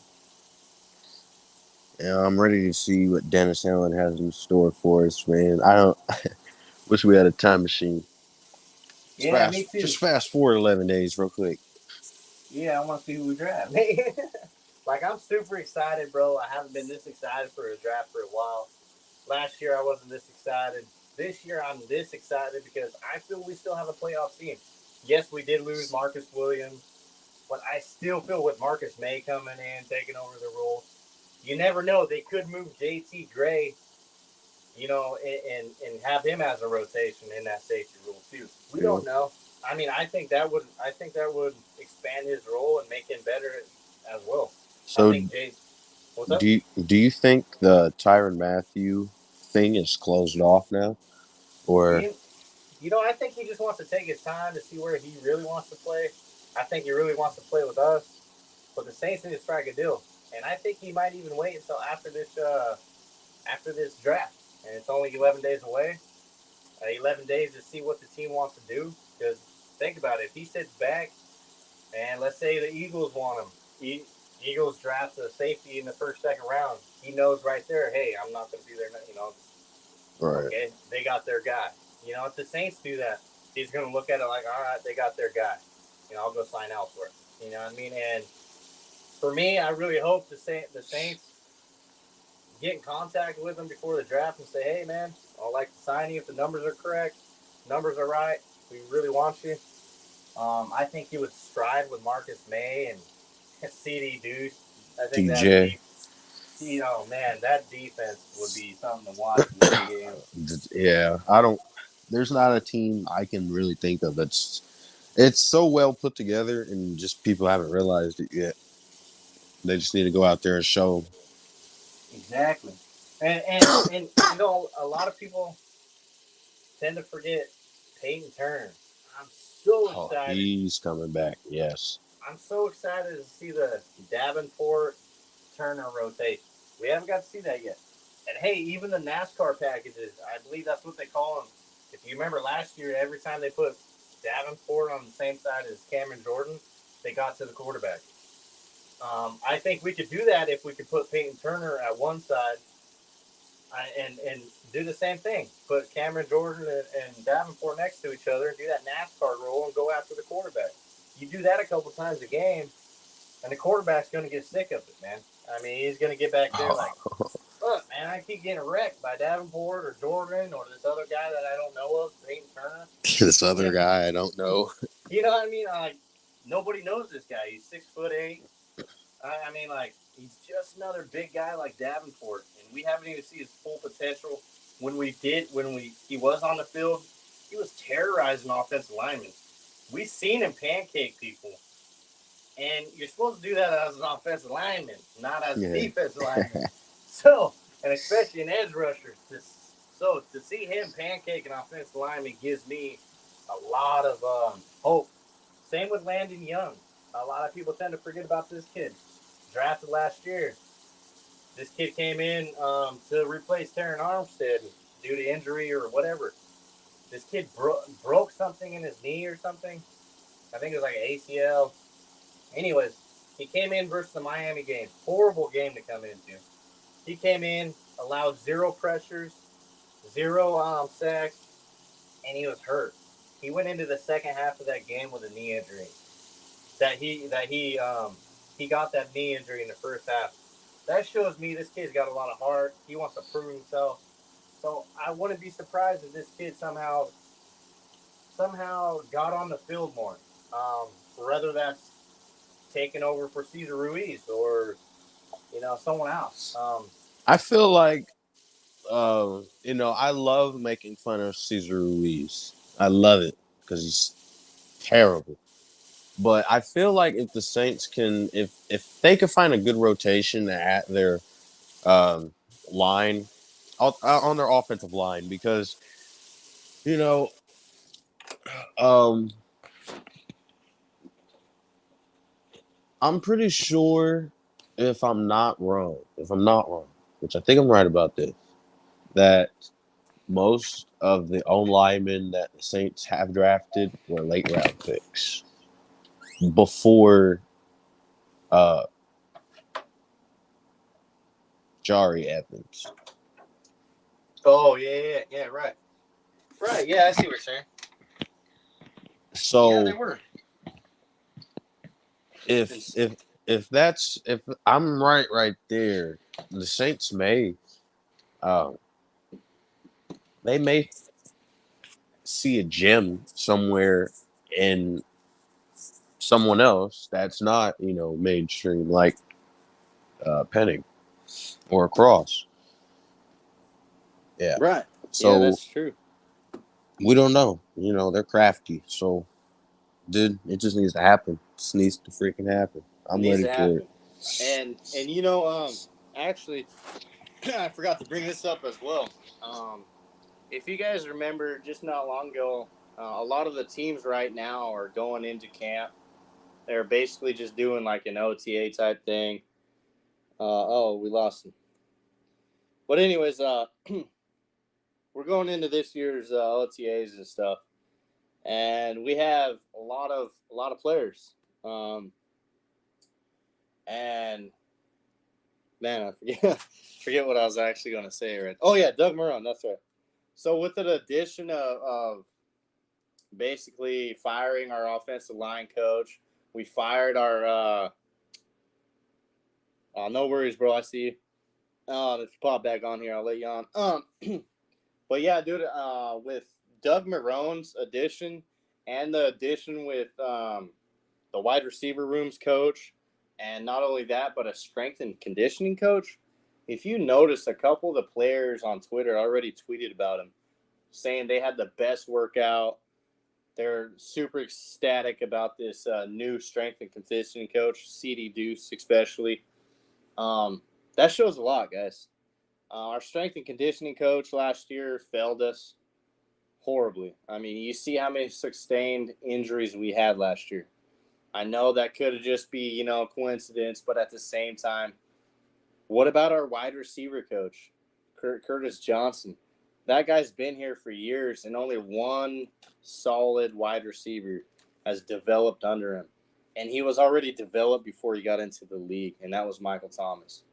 Yeah, I'm ready to see what Dennis Allen has in store for us, man. I don't wish we had a time machine. Me too. Just fast forward 11 days real quick. Yeah, I want to see who we draft. Like, I'm super excited, bro. I haven't been this excited for a draft for a while. Last year, I wasn't this excited. This year, I'm this excited because I feel we still have a playoff team. Yes, we did lose Marcus Williams, but I still feel with Marcus May coming in, taking over the role, you never know. They could move JT Gray, and have him as a rotation in that safety role too. We don't know. I mean, I think that would expand his role and make him better as well. So, what's up? do you think the Tyrann Mathieu thing is closed off now, or? I think he just wants to take his time to see where he really wants to play. I think he really wants to play with us, but the Saints need to strike a deal, and I think he might even wait until after this draft. And it's only 11 days away. 11 days to see what the team wants to do. Because think about it. If he sits back, and let's say the Eagles want him. Eagles draft a safety in the first, second round. He knows right there, hey, I'm not going to be there. Right. Okay, they got their guy. If the Saints do that, he's going to look at it like, all right, they got their guy. I'll go sign elsewhere. You know what I mean? And for me, I really hope the Saints get in contact with him before the draft and say, hey, man, I'd like to sign you if the numbers are correct. Numbers are right. We really want you. I think he would strive with Marcus May and CD Deuce. I think TJ. that defense would be something to watch in the game. Yeah, there's not a team I can really think of it's so well put together, and just people haven't realized it yet. They just need to go out there and show. Exactly. And a lot of people tend to forget Peyton Turner. I'm so excited. He's coming back, yes. I'm so excited to see the Davenport Turner rotation. We haven't got to see that yet. And hey, even the NASCAR packages, I believe that's what they call them. If you remember last year, every time they put Davenport on the same side as Cameron Jordan, they got to the quarterback. I think we could do that if we could put Peyton Turner at one side and do the same thing. Put Cameron Jordan and Davenport next to each other and do that NASCAR roll and go after the quarterback. You do that a couple times a game, and the quarterback's going to get sick of it, man. I mean, he's going to get back there like, look, man, I keep getting wrecked by Davenport or Jordan or this other guy that I don't know of, Peyton Turner. This other guy I don't know. You know what I mean? Like, nobody knows this guy. He's 6'8". I mean, like, he's just another big guy like Davenport, and we haven't even seen his full potential. When he was on the field, he was terrorizing offensive linemen. We've seen him pancake people, and you're supposed to do that as an offensive lineman, not as a defensive lineman. So, and especially an edge rusher. So to see him pancake an offensive lineman gives me a lot of hope. Same with Landon Young. A lot of people tend to forget about this kid. Drafted last year. This kid came in to replace Terran Armstead due to injury or whatever. This kid broke something in his knee or something. I think it was like an ACL. Anyways, he came in versus the Miami game. Horrible game to come into. He came in, allowed 0 pressures, 0 sacks, and he was hurt. He went into the second half of that game with a knee injury. He got that knee injury in the first half. That shows me this kid's got a lot of heart. He wants to prove himself. So I wouldn't be surprised if this kid somehow got on the field more. Whether that's taking over for Cesar Ruiz or someone else. I feel like I love making fun of Cesar Ruiz. I love it because he's terrible. But I feel like if the Saints can, if they could find a good rotation at their line, on their offensive line, because I'm pretty sure if I'm not wrong, which I think I'm right about this, that most of the O-linemen that the Saints have drafted were late round picks before Jari Evans. Oh yeah, right, yeah, I see what you're saying. So yeah, they were. If I'm right there, the Saints may they may see a gem somewhere in someone else that's not mainstream, like Penning or Cross. Yeah. Right. So yeah, that's true. we don't know. They're crafty. So, dude, it just needs to happen. It just needs to freaking happen. I'm Needs ready to for happen. it. And actually, I forgot to bring this up as well. If you guys remember, just not long ago, a lot of the teams right now are going into camp. They're basically just doing like an OTA type thing. We lost him. But anyways, we're going into this year's OTAs and stuff, and we have a lot of players. And man, I forget what I was actually going to say. Right? Oh yeah, Doug Marone. That's right. So with the addition of basically firing our offensive line coach, we fired our. No worries, bro. I see you. If you pop back on here, I'll let you on. But yeah, dude. With Doug Marone's addition and the addition with the wide receiver rooms coach, and not only that, but a strength and conditioning coach. If you notice, a couple of the players on Twitter already tweeted about him, saying they had the best workout. They're super ecstatic about this new strength and conditioning coach, CD Deuce especially. That shows a lot, guys. Our strength and conditioning coach last year failed us horribly. I mean, you see how many sustained injuries we had last year. I know that could have just be, coincidence, but at the same time, what about our wide receiver coach, Curtis Johnson. That guy's been here for years, and only one solid wide receiver has developed under him. And he was already developed before he got into the league, and that was Michael Thomas.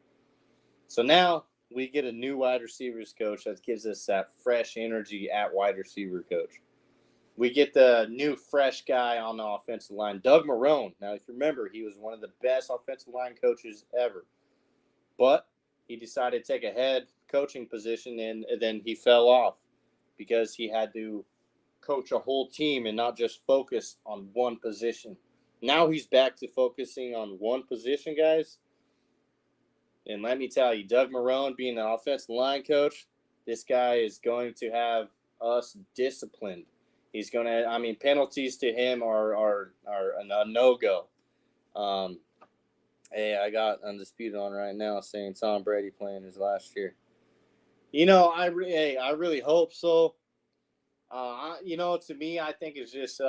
So now we get a new wide receivers coach that gives us that fresh energy at wide receiver coach. We get the new fresh guy on the offensive line, Doug Marone. Now, if you remember, he was one of the best offensive line coaches ever. But he decided to take a head coaching position, and then he fell off because he had to coach a whole team and not just focus on one position. Now he's back to focusing on one position, guys. And let me tell you, Doug Marone being an offensive line coach, this guy is going to have us disciplined. He's going to, penalties to him are a no-go. Hey, I got Undisputed on right now saying Tom Brady playing his last year. I really hope so. To me, I think it's just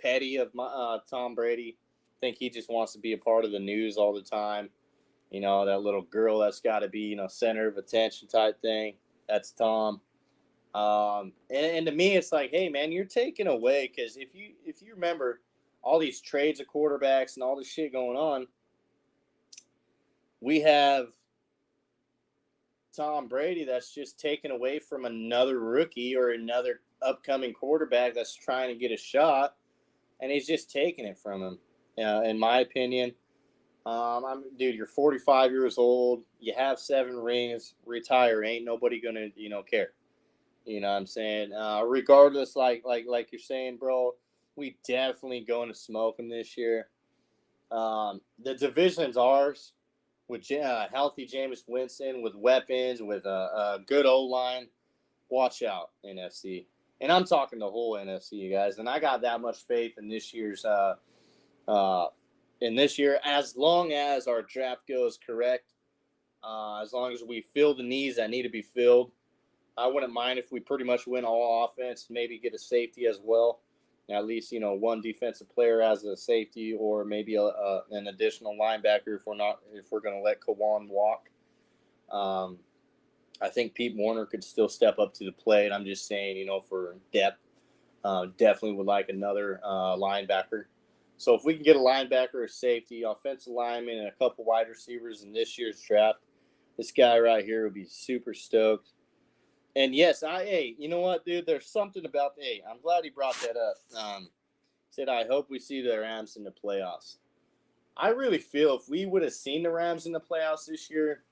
petty of Tom Brady. I think he just wants to be a part of the news all the time. That little girl that's got to be, center of attention type thing. That's Tom. And to me, it's like, hey, man, you're taking away, because if you remember all these trades of quarterbacks and all this shit going on, we have Tom Brady that's just taken away from another rookie or another upcoming quarterback that's trying to get a shot, and he's just taking it from him. In my opinion, dude, you're 45 years old. You have 7 rings. Retire. Ain't nobody gonna, care. You know what I'm saying? Regardless, like you're saying, bro, we definitely going to smoke them this year. The division's ours with healthy Jameis Winston, with weapons, with a good O-line. Watch out, NFC. And I'm talking the whole NFC, you guys. And I got that much faith in this year's as long as our draft goes correct, as long as we fill the needs that need to be filled. I wouldn't mind if we pretty much win all offense, maybe get a safety as well. At least, one defensive player as a safety, or maybe an additional linebacker if we're going to let Kawan walk. I think Pete Warner could still step up to the plate. I'm just saying, for depth, definitely would like another linebacker. So if we can get a linebacker, a safety, offensive lineman, and a couple wide receivers in this year's draft, this guy right here would be super stoked. And yes, you know what, dude? There's something about I'm glad he brought that up. Said, I hope we see the Rams in the playoffs. I really feel if we would have seen the Rams in the playoffs this year,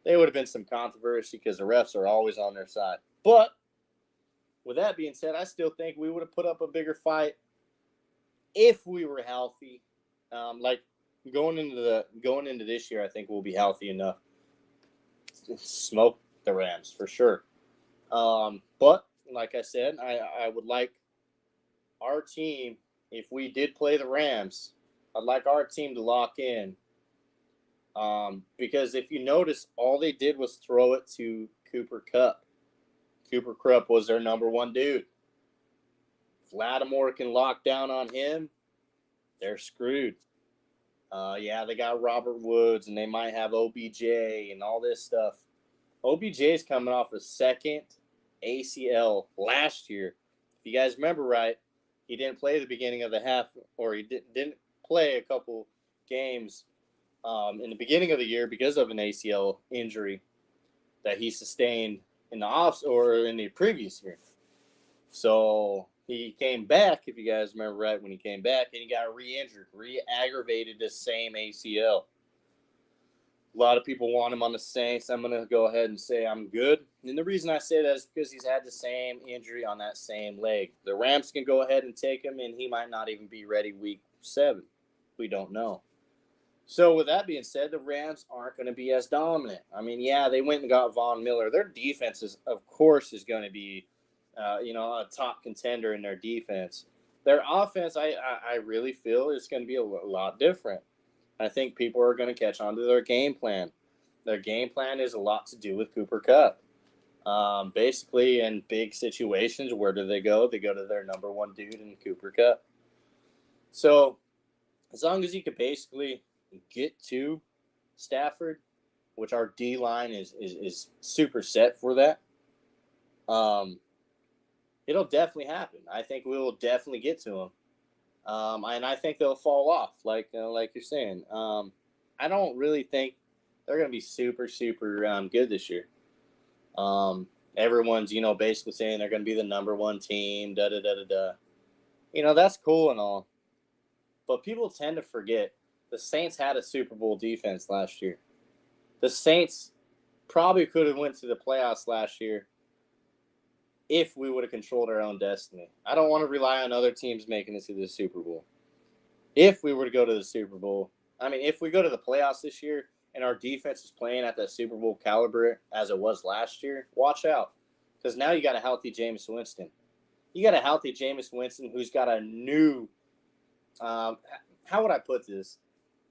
there would have been some controversy because the refs are always on their side. But with that being said, I still think we would have put up a bigger fight if we were healthy. Going into this year, I think we'll be healthy enough to smoke the Rams for sure. But like I said, I would like our team, if we did play the Rams, I'd like our team to lock in. Because if you notice, all they did was throw it to Cooper Kupp. Cooper Kupp was their number one dude. If Lattimore can lock down on him, they're screwed. They got Robert Woods, and they might have OBJ and all this stuff. OBJ is coming off a second ACL last year. If you guys remember right, he didn't play the beginning of the half, or he didn't play a couple games in the beginning of the year because of an ACL injury that he sustained in the previous year. So he came back, if you guys remember right, when he came back, and he got re-injured, re-aggravated the same ACL. A lot of people want him on the Saints. I'm going to go ahead and say I'm good. And the reason I say that is because he's had the same injury on that same leg. The Rams can go ahead and take him, and he might not even be ready week 7. We don't know. So with that being said, the Rams aren't going to be as dominant. They went and got Von Miller. Their defense is going to be, a top contender in their defense. Their offense, I really feel is going to be a lot different. I think people are going to catch on to their game plan. Their game plan is a lot to do with Cooper Kupp. Basically, in big situations, where do they go? They go to their number one dude in Cooper Kupp. So as long as you could basically get to Stafford, which our D line is super set for that. It'll definitely happen. I think we will definitely get to them. And I think they'll fall off, like you're saying. I don't really think they're going to be super, super good this year. Everyone's, basically saying they're going to be the number one team, da-da-da-da-da. That's cool and all. But people tend to forget the Saints had a Super Bowl defense last year. The Saints probably could have went to the playoffs last year if we would have controlled our own destiny. I don't want to rely on other teams making it to the Super Bowl. If we were to go to the Super Bowl, if we go to the playoffs this year and our defense is playing at that Super Bowl caliber as it was last year, watch out. Because now you got a healthy Jameis Winston. You got a healthy Jameis Winston who's got a new how would I put this?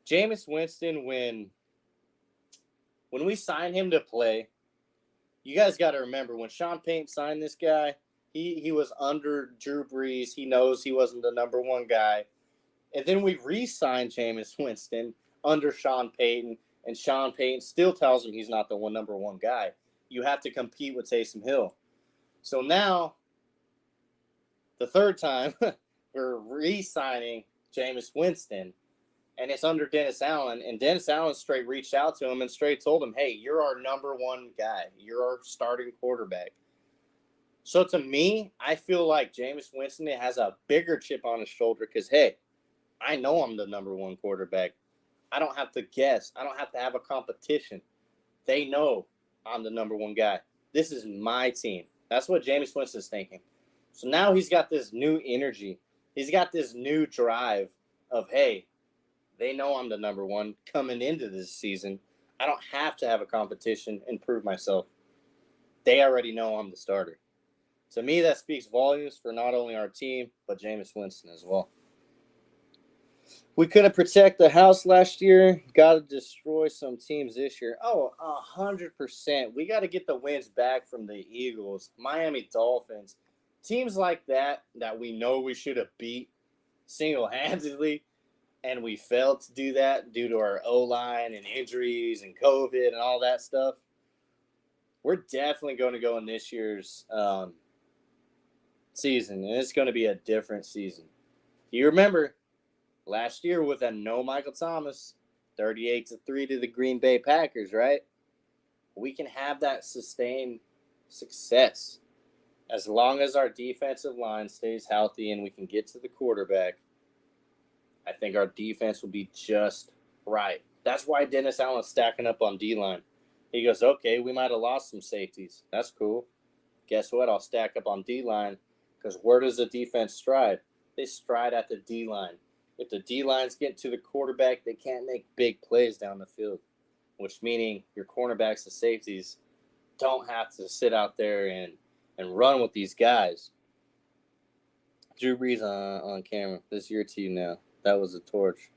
Jameis Winston, when we signed him to play, you guys got to remember, when Sean Payton signed this guy, he was under Drew Brees. He knows he wasn't the number one guy. And then we re-signed Jameis Winston under Sean Payton, and Sean Payton still tells him he's not the number one guy. You have to compete with Taysom Hill. So now, the third time, we're re-signing Jameis Winston, and it's under Dennis Allen. And Dennis Allen straight reached out to him and straight told him, hey, you're our number one guy. You're our starting quarterback. So to me, I feel like Jameis Winston has a bigger chip on his shoulder because, hey, I know I'm the number one quarterback. I don't have to guess. I don't have to have a competition. They know I'm the number one guy. This is my team. That's what Jameis Winston's thinking. So now he's got this new energy. He's got this new drive of, hey, they know I'm the number one coming into this season. I don't have to have a competition and prove myself. They already know I'm the starter. To me, that speaks volumes for not only our team, but Jameis Winston as well. We couldn't protect the house last year. Got to destroy some teams this year. Oh, 100%. We got to get the wins back from the Eagles, Miami Dolphins. Teams like that we know we should have beat single-handedly, and we failed to do that due to our O-line and injuries and COVID and all that stuff. We're definitely going to go in this year's season, and it's going to be a different season. You remember last year with a no Michael Thomas, 38-3 to the Green Bay Packers, right? We can have that sustained success as long as our defensive line stays healthy and we can get to the quarterback. I think our defense will be just right. That's why Dennis Allen's stacking up on D-line. He goes, okay, we might have lost some safeties. That's cool. Guess what? I'll stack up on D-line because where does the defense stride? They stride at the D-line. If the D-line's getting to the quarterback, they can't make big plays down the field, which meaning your cornerbacks and safeties don't have to sit out there and run with these guys. Drew Brees on camera. This is your team now. That was a torch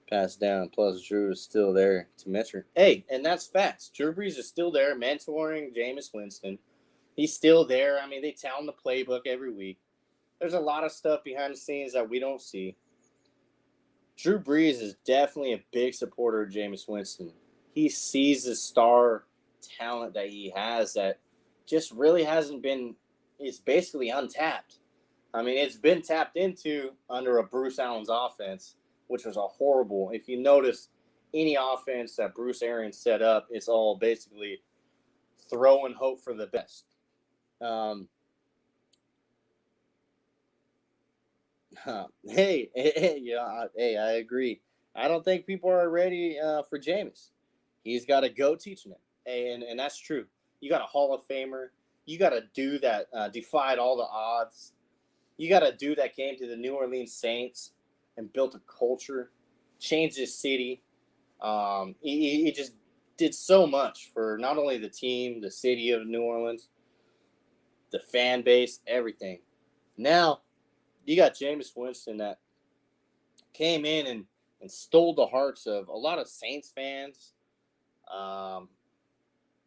passed down. Plus, Drew is still there to mentor. Hey, and that's facts. Drew Brees is still there mentoring Jameis Winston. He's still there. I mean, they tell him the playbook every week. There's a lot of stuff behind the scenes that we don't see. Drew Brees is definitely a big supporter of Jameis Winston. He sees the star talent that he has that just really hasn't been – it's basically untapped. I mean, it's been tapped into under a Bruce Allen's offense, which was a horrible – if you notice any offense that Bruce Arians set up, it's all basically throw and hope for the best. Hey, I agree. I don't think people are ready for Jameis. He's got to go teaching it, and that's true. You got a Hall of Famer. You got a dude that defied all the odds. You got a dude that came to the New Orleans Saints and built a culture, changed his city. He just did so much for not only the team, the city of New Orleans, the fan base, everything. Now, you got Jameis Winston that came in and stole the hearts of a lot of Saints fans, a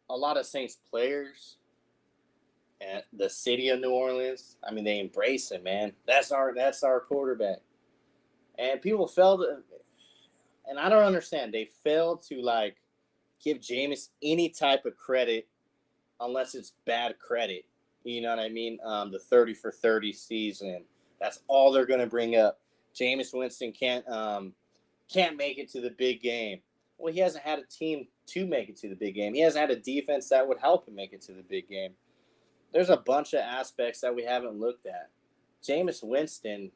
lot of Saints players, and the city of New Orleans. I mean, they embrace him, man. That's our quarterback. And people failed to, and I don't understand. They failed to give Jameis any type of credit unless it's bad credit. You know what I mean? The 30 for 30 season. That's all they're going to bring up. Jameis Winston can't make it to the big game. Well, he hasn't had a team to make it to the big game. He hasn't had a defense that would help him make it to the big game. There's a bunch of aspects that we haven't looked at. Jameis Winston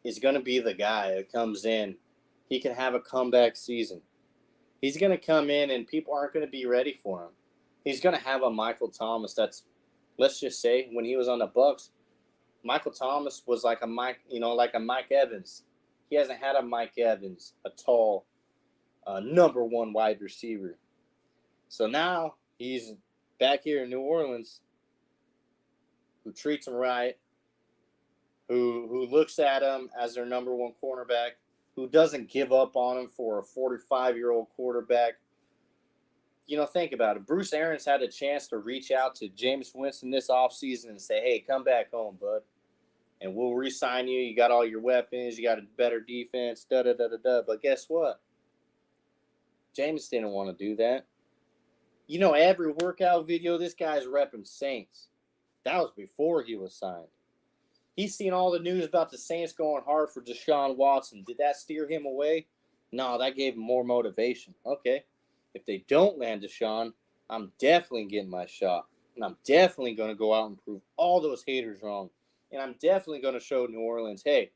is going to be the guy that comes in. He can have a comeback season. He's going to come in and people aren't going to be ready for him. He's going to have a Michael Thomas that's, let's just say, when he was on the Bucs, Michael Thomas was like a Mike Evans. He hasn't had a Mike Evans, a tall, number one wide receiver. So now he's back here in New Orleans, who treats him right, who looks at him as their number one cornerback, who doesn't give up on him for a 45-year-old quarterback. You know, think about it. Bruce Arians had a chance to reach out to Jameis Winston this offseason and say, hey, come back home, bud, and we'll re-sign you. You got all your weapons. You got a better defense, da-da-da-da-da. But guess what? Jameis didn't want to do that. You know, every workout video, this guy's repping Saints. That was before he was signed. He's seen all the news about the Saints going hard for Deshaun Watson. Did that steer him away? No, that gave him more motivation. Okay, if they don't land Deshaun, I'm definitely getting my shot. And I'm definitely going to go out and prove all those haters wrong. And I'm definitely going to show New Orleans, hey,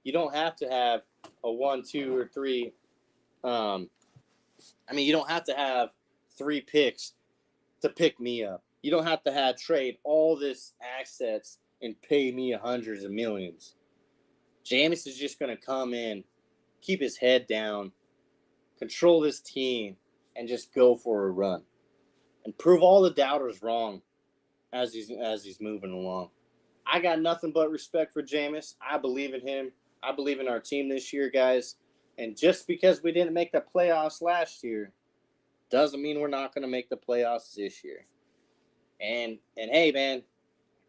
you don't have to have a 1, 2, or 3. You don't have to have 3 picks to pick me up. You don't have to trade all this assets and pay me hundreds of millions. Jameis is just going to come in, keep his head down, control this team, and just go for a run. And prove all the doubters wrong as he's moving along. I got nothing but respect for Jameis. I believe in him. I believe in our team this year, guys. And just because we didn't make the playoffs last year doesn't mean we're not going to make the playoffs this year. And hey, man,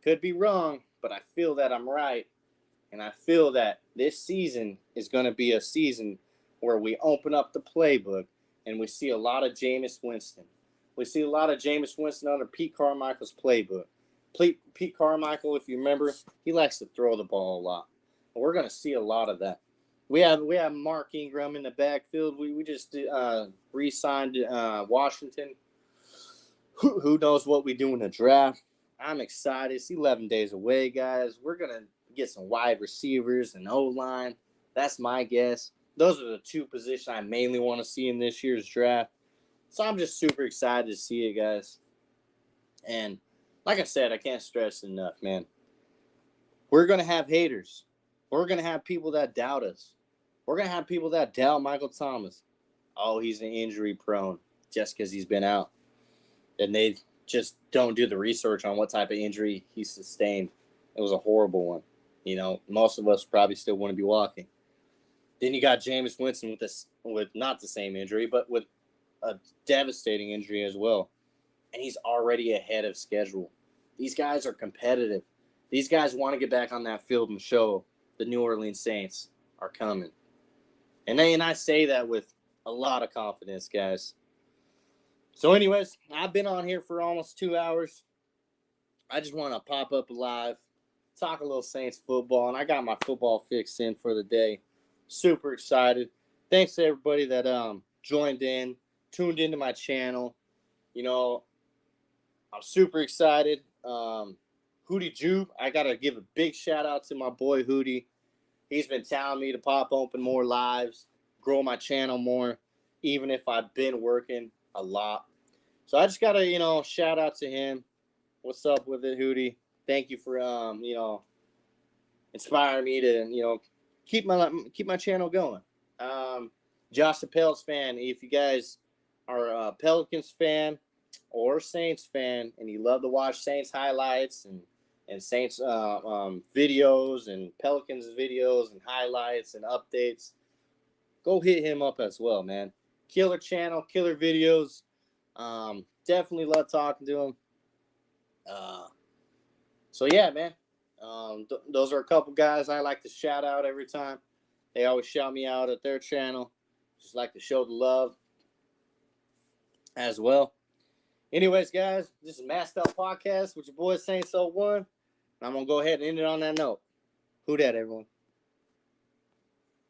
could be wrong, but I feel that I'm right. And I feel that this season is going to be a season where we open up the playbook and we see a lot of Jameis Winston. We see a lot of Jameis Winston under Pete Carmichael's playbook. Pete Carmichael, if you remember, he likes to throw the ball a lot. And we're going to see a lot of that. We have Mark Ingram in the backfield. We just re-signed Washington. Who knows what we do in the draft? I'm excited. It's 11 days away, guys. We're going to get some wide receivers and O-line. That's my guess. Those are the 2 positions I mainly want to see in this year's draft. So I'm just super excited to see it, guys. And like I said, I can't stress enough, man. We're going to have haters. We're going to have people that doubt us. We're going to have people that doubt Michael Thomas. Oh, he's an injury prone just because he's been out. And they just don't do the research on what type of injury he sustained. It was a horrible one. You know, most of us probably still want to be walking. Then you got Jameis Winston with not the same injury, but with a devastating injury as well. And he's already ahead of schedule. These guys are competitive. These guys want to get back on that field and show the New Orleans Saints are coming. And I say that with a lot of confidence, guys. So anyways, I've been on here for almost 2 hours. I just want to pop up live, talk a little Saints football, and I got my football fix in for the day. Super excited. Thanks to everybody that joined in, tuned into my channel. You know, I'm super excited. Hootie Jupe, I got to give a big shout out to my boy Hootie. He's been telling me to pop open more lives, grow my channel more, even if I've been working a lot. So I just got to, shout out to him. What's up with it, Hootie? Thank you for, inspiring me to, keep my channel going. Josh the Pels fan, if you guys are a Pelicans fan or Saints fan and you love to watch Saints highlights and Saints videos and Pelicans videos and highlights and updates, go hit him up as well, man. Killer channel, killer videos. Definitely love talking to him. So yeah, man. Those are a couple guys I like to shout out every time. They always shout me out at their channel. Just like to show the love. as well. Anyways, guys, this is Masked Up Podcast with your boy Saint So One. I'm going to go ahead and end it on that note. Who dat, everyone?